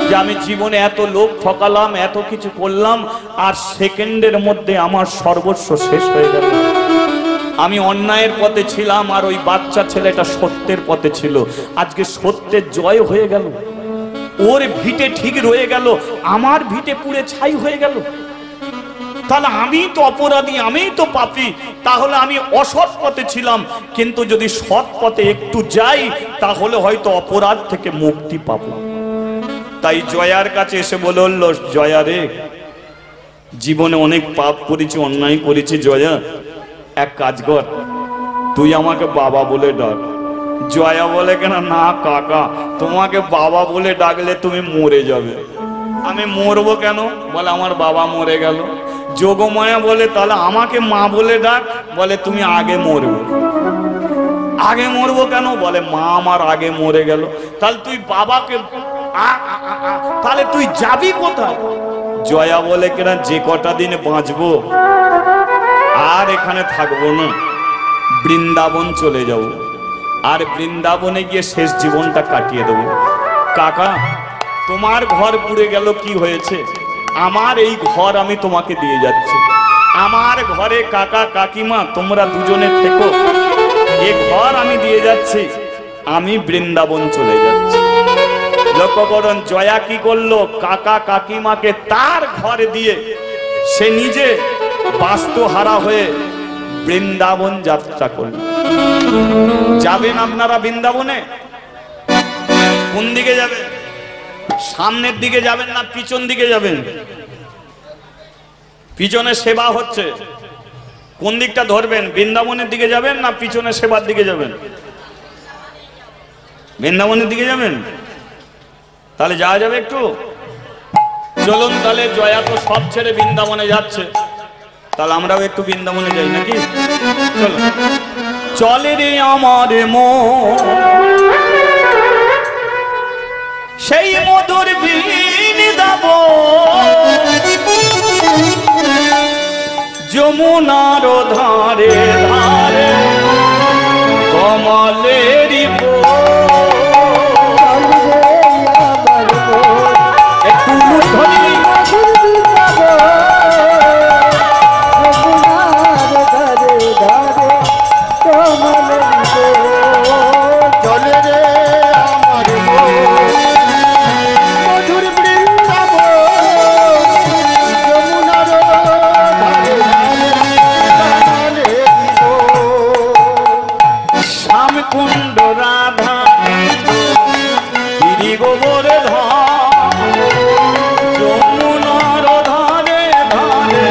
যে আমি জীবনে এত লোক ঠকালাম, এত কিছু করলাম, আর সেকেন্ডের মধ্যে আমার সর্বস্ব শেষ হয়ে গেল। আমি অন্যায়ের পথে ছিলাম আর ওই বাচ্চা ছেলেটা সত্যের পথে ছিল, আজকে সত্যের জয় হয়ে গেল, ওর ভিটে ঠিক রয়ে গেল, আমার ভিটে পুড়ে ছাই হয়ে গেল। তাহলে আমি তো অপরাধী, আমি তো পাপী, তাহলে আমি অসৎ পথে ছিলাম, কিন্তু যদি সৎ পথে একটু যাই তাহলে হয়তো অপরাধ থেকে মুক্তি পাবো। তাই জয়ার কাছে এসে বলল, জয়া রে, জীবনে অনেক পাপ করেছি, অন্যায় করেছি, জয়া এক কাজ কর, তুই আমাকে বাবা বলে ডাক। জয়া বলে, কেন না কাকা, তোমাকে বাবা বলে ডাকলে তুমি মরে যাবে। আমি মরবো কেন? বলে আমার বাবা মরে গেল। যোগমায়া বলে, তাহলে আমাকে মা বলে ডাক। বলে তুমি আগে মরবে। আগে মরবো কেন? বলে মা আমার আগে মরে গেল। তাহলে তুই বাবাকে তাহলে তুই যাবি কোথায়? জয়া বলে, কেন যে কটা দিন বাঁচবো আর এখানে থাকবো না, বৃন্দাবন চলে যাব, আর বৃন্দাবনে গিয়ে শেষ জীবনটা কাটিয়ে দেবো। কাকা, তোমার ঘর পুড়ে গেল, কি হয়েছে? আমার এই ঘর আমি তোমাকে দিয়ে যাচ্ছি। আমার ঘরে কাকা কাকিমা তোমরা দুজনে থেকো, এই ঘর আমি দিয়ে যাচ্ছি, আমি বৃন্দাবন চলে যাচ্ছি। লক্ষ্য করুন, জয়া কি করলো? কাকা কাকিমাকে তার ঘরে দিয়ে সে নিজে বাস্তুহারা হয়ে বৃন্দাবন যাত্রা করল। যাবেন আপনারা বৃন্দাবনে? কোন দিকে যাবেন? সামনের দিকে যাবেন না পিছন দিকে যাবেন? পিছনে সেবা হচ্ছে, কোন দিকটা ধরবেন? বৃন্দাবনের দিকে যাবেন না পিছনে সেবার দিকে যাবেন? বৃন্দাবনের দিকে যাবেন। তাহলে যাওয়া যাবে একটু, চলুন। তাহলে জয়া তো সব ছেড়ে বৃন্দাবনে যাচ্ছে, তাহলে আমরাও একটু বৃন্দাবনে যাই নাকি? চলো। চলে রে আমার মন সেই মধুর বৃন্দাবন, যমুনার ধারে ধারে কমলেরি একটু ধরি চলে রে আমার মধুর বৃন্দাবন, যমুনার ধারে ধারে শ্যামকুণ্ড রাধা গিরি গোবর যমুনার ধারে ধারে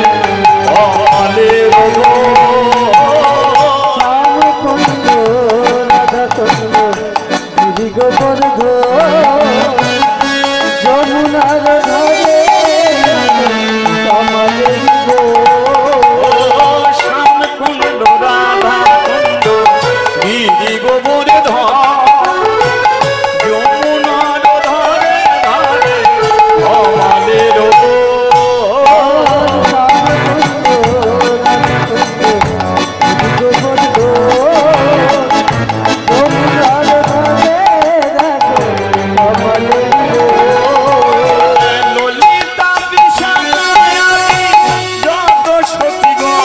কমলে যমুনার ধারে শ্যামকুণ্ড রাধা কুণ্ড গিরি গোবর যমুনার ধারে ধারে কমলের ললিতা বিষাণী যত সতী গো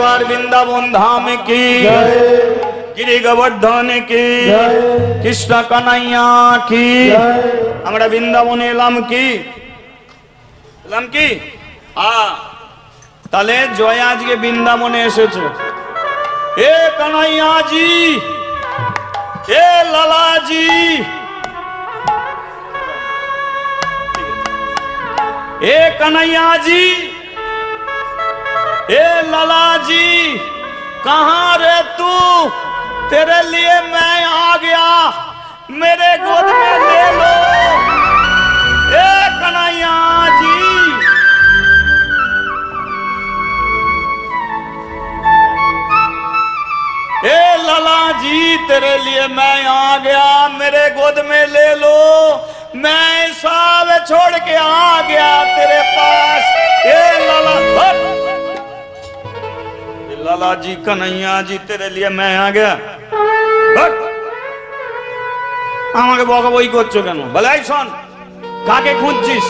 একবার বৃন্দাবন ধাম কি জয় গিরি গোবর্ধন কি জয় কৃষ্ণ কানাইয়া কি জয় আমরা বৃন্দাবনে এলাম কি তাহলে জয় আজকে বৃন্দাবনে এসেছে এ কানাইয়া জি এ লালাজি ए कन्हैया जी ए लाला जी कहाँ रे तू तेरे लिए मैं आ गया मेरे गोद में ले लो ए कन्हैया जी ए लाला जी तेरे लिए मैं आ गया मेरे गोद में ले लो मैं सब छोड़ के आ गया तेरे पास ए लाला लाला जी कन्हैया जी तेरे लिए मैं आ गया আমাকে বকাবই করছো কেন বলে এই শোন কাকে খুঁজছিস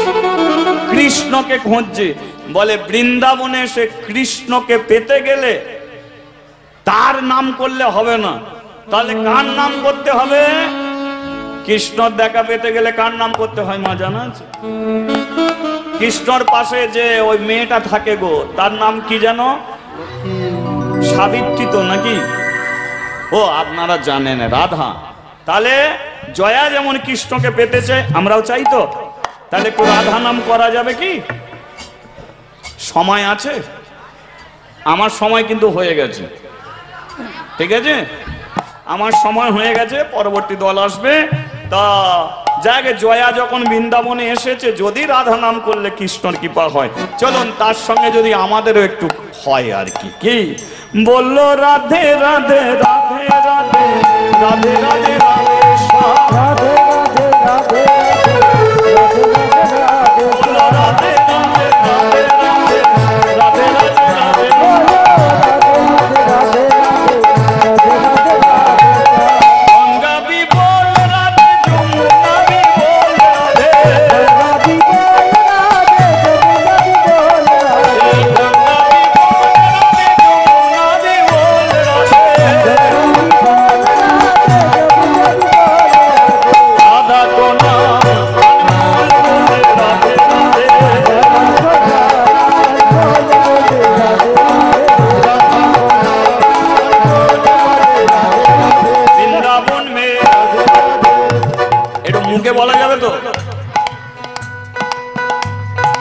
কৃষ্ণকে খুঁজছি বলে বৃন্দাবনে সে কৃষ্ণকে পেতে গেলে তার নাম করলে হবে না তাহলে কার নাম করতে হবে কৃষ্ণর দেখা পেতে গেলে কার নাম করতে হয় মা জানা আছে কৃষ্ণর পাশে যে ওই মেয়েটা থাকে গো তার নাম কি জানো সাবিত্রী তো নাকি ও আপনারা জানেন রাধা তাহলে জয়া যেমন কৃষ্ণকে পেতেছে আমরাও চাই তো তাহলে একটু রাধা নাম করা যাবে কি সময় আছে আমার সময় কিন্তু হয়ে গেছে ঠিক আছে আমার সময় হয়ে গেছে পরবর্তী দল আসবে তা জায়গায় জয়া যখন বৃন্দাবনে এসেছে যদি রাধা নাম করলে কৃষ্ণর কৃপা হয় চলুন তার সঙ্গে যদি আমাদেরও একটু হয় আর কি কি বললো রাধে রাধে রাধে রাধে রাধে রাধে রাধে শ্যাম। রাধে রাধে রাধে বললো রাধে রাধে রাধে রাধে রাধে রাধে রাধে গঙ্গা भी बोल राधे যমুনা भी बोल राधे गंगा भी बोल राधे যমুনা भी बोल राधे राधा को नाम राधे राधे বৃন্দাবন মে এটা মুখে বলা যাবে তো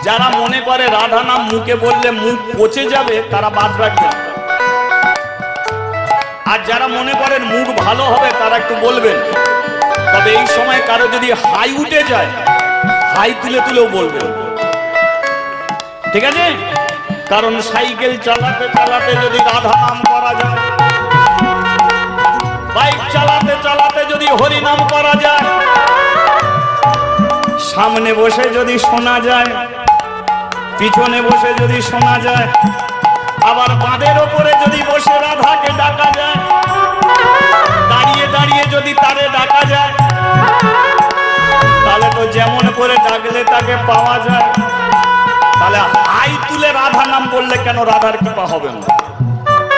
যারা মনে করে রাধা নাম মুখে বললে মুখ পচে যাবে তারা বাদ রাখবে আর যারা মনে করেন মুখ ভালো হবে তারা একটু বলবেন তবে এই সময় কারো যদি হাই উঠে যায় হাই তুলে তুলেও বলবেন ঠিক আছে কারণ সাইকেল চালাতে চালাতে যদি রাধা নাম করা যায় বাইক চালাতে চালাতে যদি হরি নাম করা যায় সামনে বসে যদি শোনা যায় পিছনে বসে যদি শোনা যায় আবার বাঁধের ওপরে যদি বসে রাধাকে ডাকা যায় দাঁড়িয়ে দাঁড়িয়ে যদি তারে ডাকা যায় তাহলে তো যেমন করে ডাকলে তাকে পাওয়া যায় তাহলে হাই তুলে রাধা নাম বললে কেন রাধার কৃপা হবে না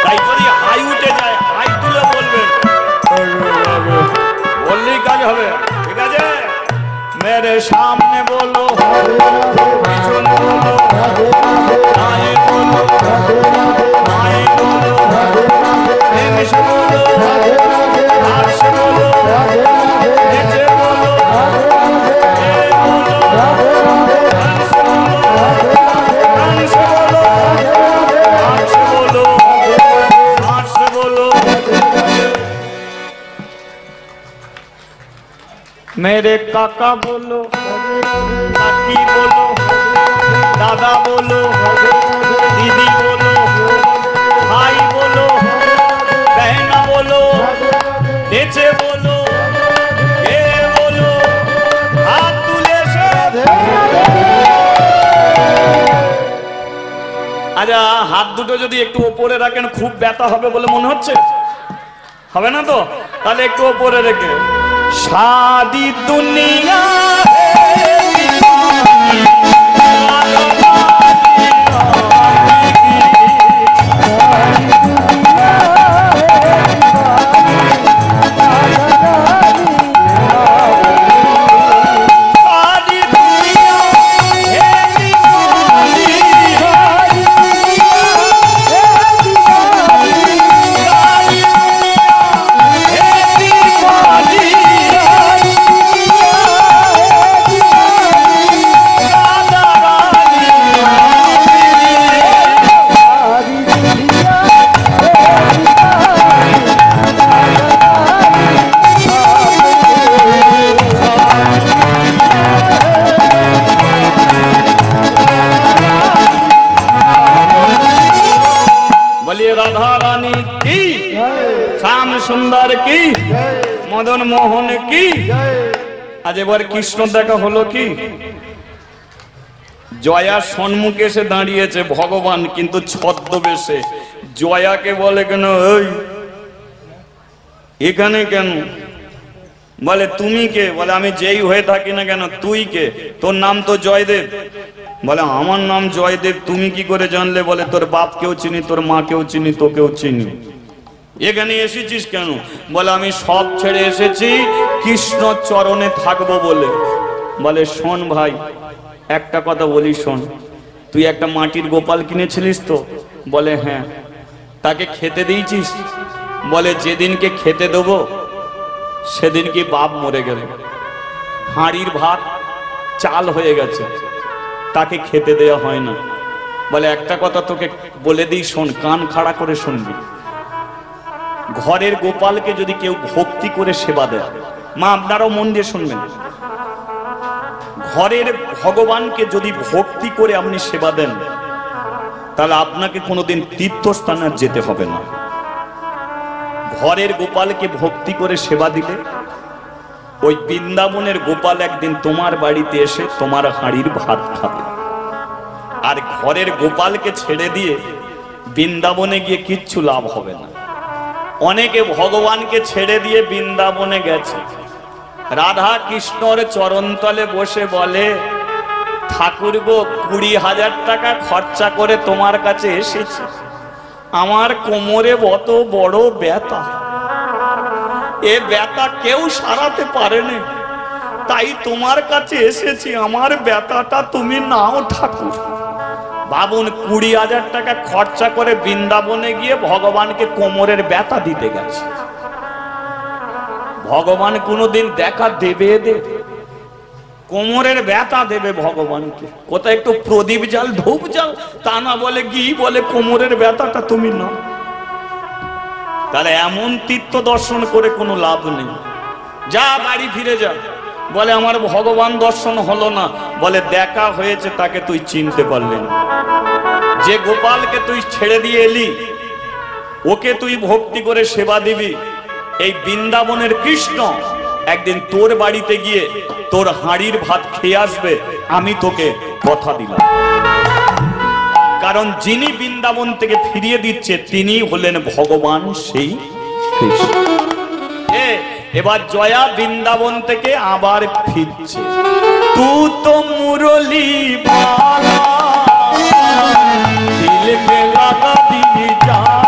তাই যদি হাই উঠে যায় হাই তুলে বলবেন বললেই কাজ হবে ঠিক আছে মেরে সামনে বলো পিছনে বলো দায়ে বলো বায়ে বলো এসে বলো আসে বলো নিচে বলো এ বলো আসে বলো আসে বলো আসে বলো আসে বলো मेरे काका बोलो काकी बोलो दादा बोलो दीदी बोलो भाई बोलो बहना बोलो नीचे बोलो ये बोलो हाथ तुले से আচ্ছা হাত দুটো যদি একটু উপরে রাখেন খুব ব্যথা হবে বলে মনে হচ্ছে হবে না তো তাহলে একটু উপরে রেখে शादी दुनिया है সুন্দর কি, জয় মদন মোহন কি। জয়। আজ এবার কৃষ্ণ দেখা হলো কি, জয়ার সম্মুখে এসে দাঁড়িয়েছে ভগবান, কিন্তু ছদ্মবেশে। জয়াকে বলে কেন, ওই এখানে কেন? বলে তুমি কে? বলে আমি যেই হয়ে থাকি না কেন। তুই কে? তোর নাম তো জয়দেব। বলে আমার নাম জয়দেব, তুমি কি করে জানলে? বলে তোর বাপকেও চিনি, তোর মাকেও চিনি, তোকেও চিনি। এখানে এসেছিস কেন? বলে আমি সব ছেড়ে এসেছি কৃষ্ণ চরণে থাকবো বলে। বলে শোন ভাই, একটা কথা বলি শোন, তুই একটা মাটির গোপাল কিনেছিলিস তো? বলে হ্যাঁ। তাকে খেতে দিয়েছিস? বলে যেদিনকে খেতে দেবো সেদিনকে বাপ মরে গেল, হাঁড়ির ভাত চাল হয়ে গেছে, তাকে খেতে দেওয়া হয় না। বলে একটা কথা তোকে বলে দিই শোন, কান খাড়া করে শুনবি। ঘরের গোপালকে যদি কেউ ভক্তি করে সেবা দেয়, মা আপনারাও মন দিয়ে শুনবেন, ঘরের ভগবানকে যদি ভক্তি করে আপনি সেবা দেন, তাহলে আপনাকে কোনোদিন তীর্থস্থানে যেতে হবে না। ঘরের গোপালকে ভক্তি করে সেবা দিলে ওই বৃন্দাবনের গোপাল একদিন তোমার বাড়িতে এসে তোমার হাঁড়ির ভাত খাবে। আর ঘরের গোপালকে ছেড়ে দিয়ে বৃন্দাবনে গিয়ে কিচ্ছু লাভ হবে না। অনেকে ভগবানকে ছেড়ে দিয়ে বৃন্দাবনে গেছে, রাধা কৃষ্ণর চরণতলে বসে বলে, ঠাকুর গো 20,000 টাকা খরচা করে তোমার কাছে এসেছি, আমার কোমরে অত বড় ব্যথা, এ ব্যথা কেউ সারাতে পারেনি, তাই তোমার কাছে এসেছি, আমার ব্যথাটা তুমি নাও ঠাকুর। ভাবুন, 20,000 টাকা খরচা করে বৃন্দাবনে গিয়ে ভগবানকে কোমরের ব্যথা দিতে গেছে। ভগবান কোনোদিন দেখা দেবে? কোমরের ব্যথা দেবে ভগবানকে? কোথায় একটু প্রদীপ জাল, ধূপ জাল, তা না বলে কি বলে কোমরের ব্যথাটা তুমি না। তাহলে এমন তীর্থ দর্শন করে কোনো লাভ নেই। যা বাড়ি ফিরে যা। বলে আমার ভগবান দর্শন হলো না। বলে দেখা হয়েছে, তাকে তুই চিনতে পারলি না। যে গোপালকে তুই ছেড়ে দিয়ে এলি, ওকে তুই ভক্তি করে সেবা দিবি। এই বৃন্দাবনের কৃষ্ণ একদিন তোর বাড়িতে গিয়ে তোর হাঁড়ির ভাত খেয়ে আসবে, আমি তোকে কথা দিলাম। কারণ যিনি বৃন্দাবন থেকে ফিরিয়ে দিচ্ছে তিনি হলেন ভগবান সেই কৃষ্ণ। এবার জয়া বৃন্দাবন থেকে আবার ফিরছে। তু তো মুরলি বালা, দিল কে লাগা দিলি জালা।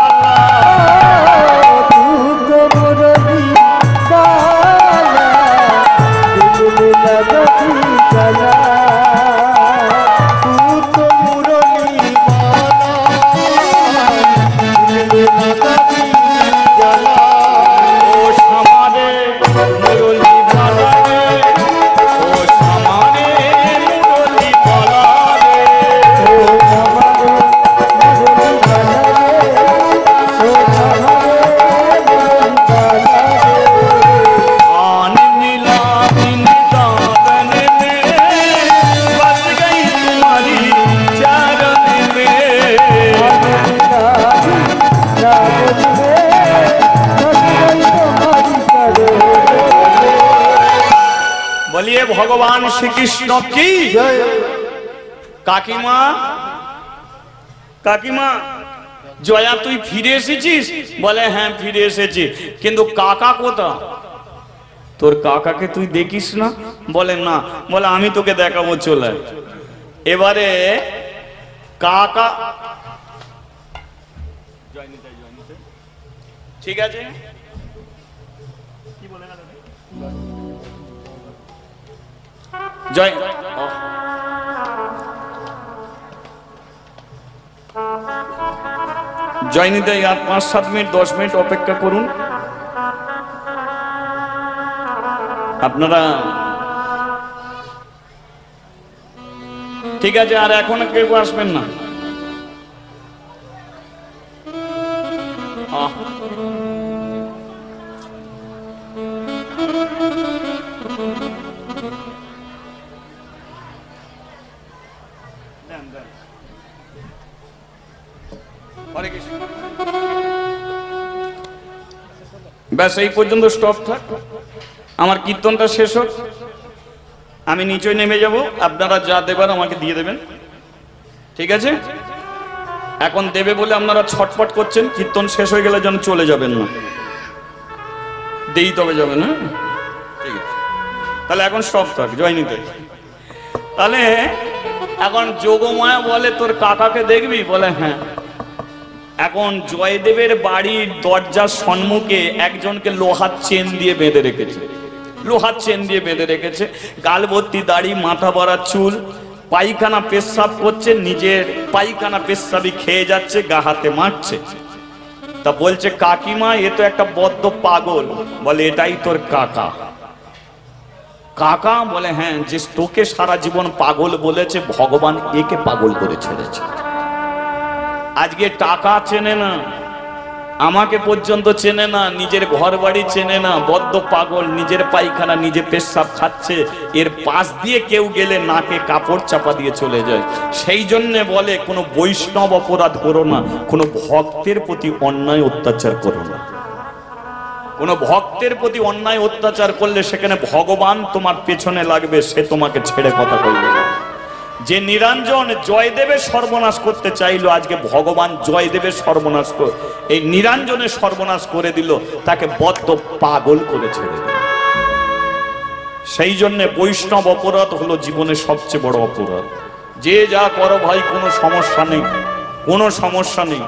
ভগবান শ্রীকৃষ্ণ কি জয়। কাকিমা, কাকিমা, জয়া তুই ফিরে এসেছিস? বলে হ্যাঁ ফিরে এসেছি, কিন্তু কাকা কোথা? তোর কাকাকে তুই দেখিস না? বলে না। বলে আমি তোকে দেখাবো, চলে। এবারে কাকা, ঠিক আছে, কি বলে না জয়। জয়নিতে আর 5-7 মিনিট 10 মিনিট অপেক্ষা করুন। আপনারা ঠিক আছে? আর এখন কেউ আসবেন না? হরে কৃষ্ণ। ব্যাস এই পর্যন্ত স্টপ থাক, আমার কীর্তনটা শেষ হোক, আমি নিচে নেমে যাব, আপনারা যা দেবেন আমাকে দিয়ে দেবেন, ঠিক আছে? এখন দেবে বলে আপনারা ছটপট করছেন, কীর্তন শেষ হয়ে গেলে যেন চলে যাবেন না, দেই তবে যাবেন। হ্যাঁ ঠিক আছে, তাহলে এখন সব থাক, জয় নিতে। তাহলে এখন যোগমায়া বলে তোর কাকাকে দেখবি? বলে হ্যাঁ। এখন জয়দেবের বাড়ির দরজার সম্মুখে একজনকে লোহার চেন দিয়ে বেঁধে রেখেছে, লোহার চেন দিয়ে বেঁধে রেখেছে, গাল ভর্তি দাড়ি, মাথা ভরা চুল, পায়খানা পেশাব করছে, নিজের পায়খানা পেশাবি খেয়ে যাচ্ছে, গা হাতে মারছে। তা বলছে কাকিমা এ তো একটা বদ্ধ পাগল। বলে এটাই তোর কাকা? কাকা? বলে হ্যাঁ, যে তোকে সারা জীবন পাগল বলেছে ভগবান একে পাগল করে ছেড়েছে। আজকে টাকা চেনে না, আমাকে পর্যন্ত চেনে না, নিজের ঘর বাড়ি চেনে না, বদ্ধ পাগল, নিজের পায়খানা নিজে পেশাব খাচ্ছে, এর পাশ দিয়ে কেউ গেলে নাকে কাপড় চাপা দিয়ে চলে যায়। সেই জন্যে বলে কোনো বৈষ্ণব অপরাধ করো না, কোনো ভক্তের প্রতি অন্যায় অত্যাচার করো না। কোনো ভক্তের প্রতি অন্যায় অত্যাচার করলে সেখানে ভগবান তোমার পেছনে লাগবে, সে তোমাকে ছেড়ে কথা বলবে না। যে নিরঞ্জন জয়দেবের সর্বনাশ করতে চাইলো, আজকে ভগবান জয়দেবের সর্বনাশ এই নিরঞ্জনের সর্বনাশ করে দিল, তাকে বদ্ধ পাগল করে ছেড়ে দিল। সেই জন্য বৈষ্ণব অপরাধ হলো জীবনের সবচেয়ে বড় অপরাধ। যে যা করো ভাই, কোনো সমস্যা নেই, কোনো সমস্যা নেই।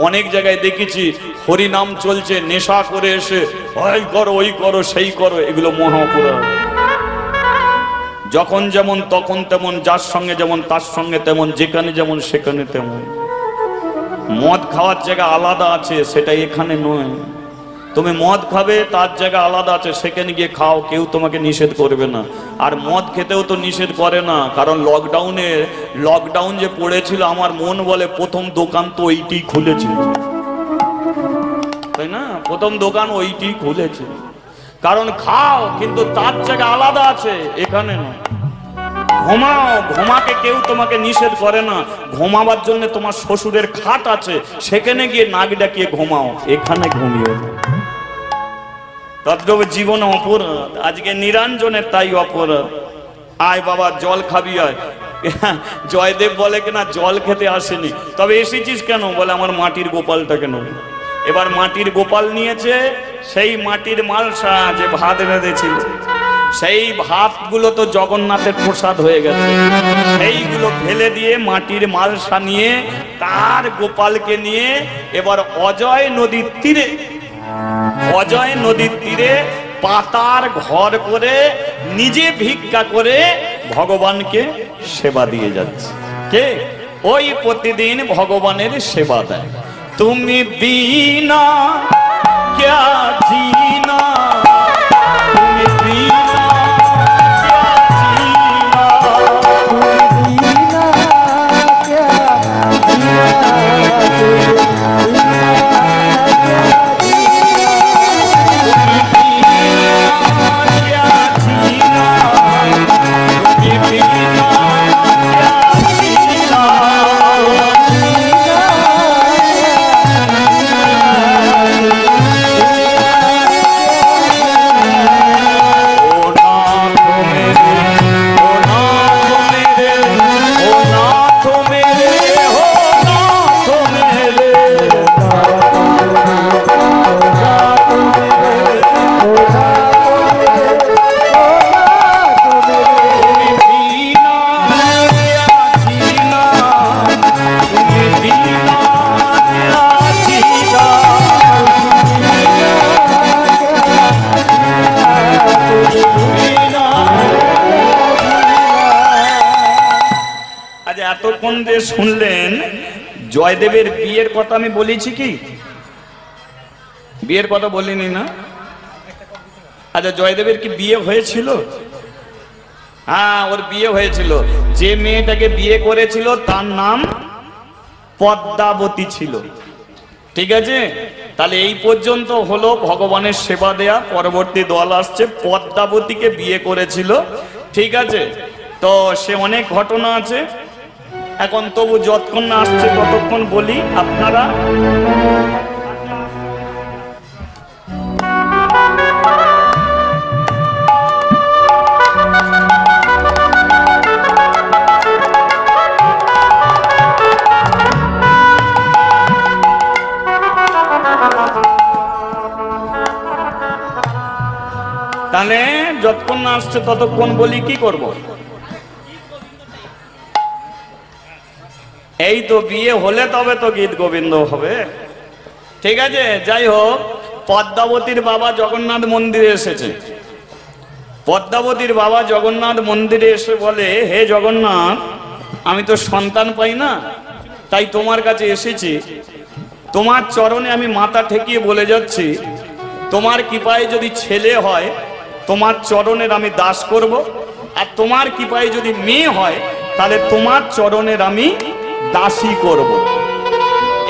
অনেক জায়গায় দেখেছি হরিনাম চলছে, নেশা করে এসে ওই করো ওই করো সেই করো, এগুলো মহা অপরাধ। যখন যেমন তখন তেমন, যার সঙ্গে যেমন তার সঙ্গে তেমন, যেখানে যেমন সেখানে তেমন। মদ খাওয়ার জায়গা আলাদা আছে, সেটা এখানে নয়। তুমি মদ খাবে তার জায়গা আলাদা আছে, সেখানে গিয়ে খাও, কেউ তোমাকে নিষেধ করবে না। আর মদ খেতেও তো নিষেধ করে না, কারণ লকডাউন যে পড়েছিল, আমার মন বলে প্রথম দোকান তো ওইটি খুলেছিল, তাই না? প্রথম দোকান ওইটি খুলেছিল, কারণ খাও কিন্তু তার জায়গা আলাদা আছে, এখানে না। ঘুমাও, ঘুমাকে কেউ তোমাকে নিষেধ করে না। ঘুমাবার জন্য তোমার শ্বশুরের খাট আছে, সেখানে গিয়ে নাক ডাকিয়ে ঘুমাও, এখানে ঘুমিও। তদ্রূপ জীবন অপরাধ, আজকে নিরঞ্জনের তাই অপরাধ। আয় বাবা জল খাবি আয়। জয়দেব বলে কিনা জল খেতে আসেনি, তবে এসেছিস কেন? বলে আমার মাটির গোপালটাকে নেব। এবার মাটির গোপাল নিয়েছে, সেই মাটির মালসা যে ভাত রেঁধেছিল, সেই ভাতগুলো তো জগন্নাথের প্রসাদ হয়ে গেছে, সেইগুলো ফেলে দিয়ে মাটির মালসা নিয়ে তার গোপালকে নিয়ে এবার অজয় নদীর তীরে পাতার ঘর করে নিজে ভিক্ষা করে ভগবানকে সেবা দিয়ে যাচ্ছে। কে? ওই প্রতিদিন ভগবানের সেবা দেয়। তুমি বিনা ক্যা জিনা, তুমি বিনা ক্যা জিনা, তুমি বিনা क्या जीना, এতক্ষণ যে শুনলেন জয়দেবের বিয়ের কথা, আমি বলেছি কি বিয়ের কথা বলিনি না? আচ্ছা, জয়দেবের কি বিয়ে হয়েছিল? হ্যাঁ, ওর বিয়ে হয়েছিল। যে মেয়েটাকে বিয়ে করেছিল তার নাম পদ্মাবতী ছিল, ঠিক আছে? তাহলে এই পর্যন্ত হলো ভগবানের সেবা দেয়া। পরবর্তী দল আসছে, পদ্মাবতীকে বিয়ে করেছিল, ঠিক আছে? তো সে অনেক ঘটনা আছে, এখন তবু যতক্ষণ না আসছে ততক্ষণ বলি। আপনারা যতক্ষণ না আসছে ততক্ষণ বলি কি করব? এই তো বিয়ে হলে তবে তো গীত গোবিন্দ হবে। ঠিক আছে, যাই হোক, পদ্মাবতীর বাবা জগন্নাথ মন্দিরে এসেছে। পদ্মাবতীর বাবা জগন্নাথ মন্দিরে এসে বলে, হে জগন্নাথ, আমি তো সন্তান পাই না, তাই তোমার কাছে এসেছি। তোমার চরণে আমি মাথা ঠেকিয়ে বলে যাচ্ছি, তোমার কৃপায় যদি ছেলে হয় তোমার চরণের আমি দাস করব, আর তোমার কৃপায় যদি মেয়ে হয় তাহলে তোমার চরণের আমি দাসী করব।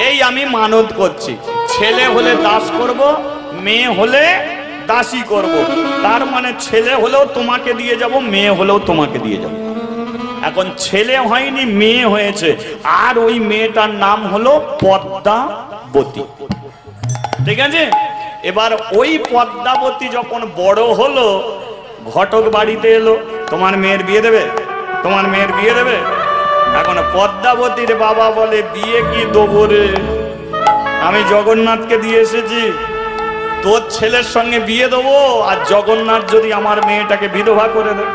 এই আমি মানত করছি, ছেলে হলে দাস করব, মেয়ে হলে দাসী করব। তার মানে ছেলে হলেও তোমাকে দিয়ে যাব, মেয়ে হলেও তোমাকে দিয়ে যাব। এখন ছেলে হয়নি, মেয়ে হয়েছে, আর ওই মেয়েটার নাম হলো পদ্মাবতী। ঠিক আছে, এবার ওই পদ্মাবতী যখন বড় হলো, ঘটক বাড়িতে এলো, তোমার মেয়ের বিয়ে দেবে, তোমার মেয়ের বিয়ে দেবে। এখন পদ্মাবতীর বাবা বলে, বিয়ে কি দেবো রে, আমি জগন্নাথকে দিয়ে এসেছি, তোর ছেলের সঙ্গে বিয়ে দেবো, আর জগন্নাথ যদি আমার মেয়েটাকে বিধবা করে দেয়।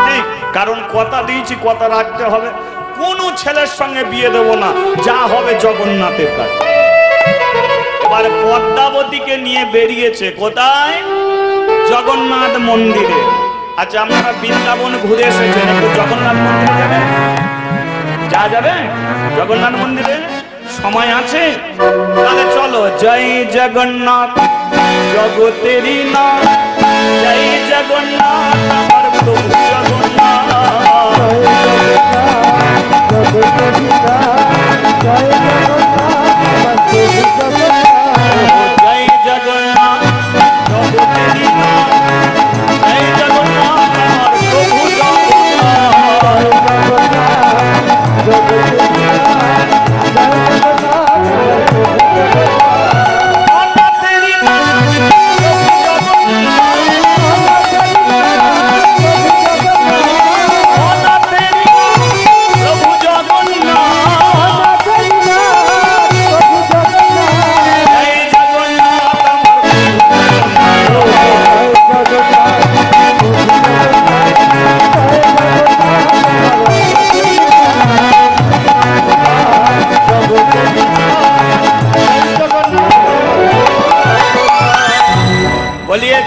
ঠিক, কারণ কথা দিয়েছি, কথা রাখতে হবে। কোন ছেলের সঙ্গে বিয়ে দেবো না, যা হবে জগন্নাথের কাছে। এবার পদ্মাবতীকে নিয়ে বেরিয়েছে কোথায়? জগন্নাথ মন্দিরে। আচ্ছা, আপনারা বৃন্দাবন ঘুরে এসেছেন, একটু জগন্নাথ মন্দিরে যাবেন? যা যাবে জগন্নাথ মন্দিরে, সময় আছে? তাহলে চলো। জয় জগন্নাথ জগতেরই নাথ, জয় জগন্নাথ আমার প্রভু জগন্নাথ। জয় জগন্নাথ জগতেরই নাথ, জয় জগন্নাথ আমার প্রভু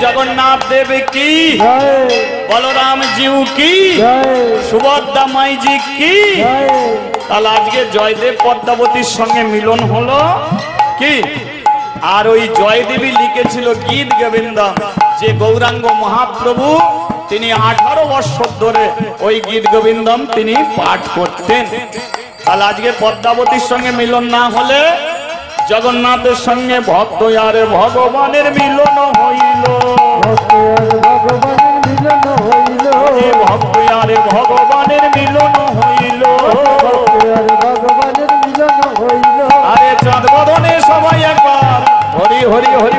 जगन्नाथ देव की, बलराम जी की, सुभद्रा माई जी की। তাহলে আজকে জয়দেব পদ্মাবতীর সঙ্গে মিলন হলো কি? আর ওই জয়দেবী লিখেছিল গীত গোবিন্দম, যে গৌরাঙ্গ মহাপ্রভু তিনি 18 বছর ধরে ওই গীত গোবিন্দম তিনি পাঠ করতেন। তাহলে আজকে পদ্মাবতীর সঙ্গে মিলন না হলে জগন্নাথের সঙ্গে ভক্ত আর ভগবানের মিলন হইল, ভক্ত আর ভগবানের মিলন হইল। আরে চাঁদ বদনে সবাই একবার হরি হরি হরি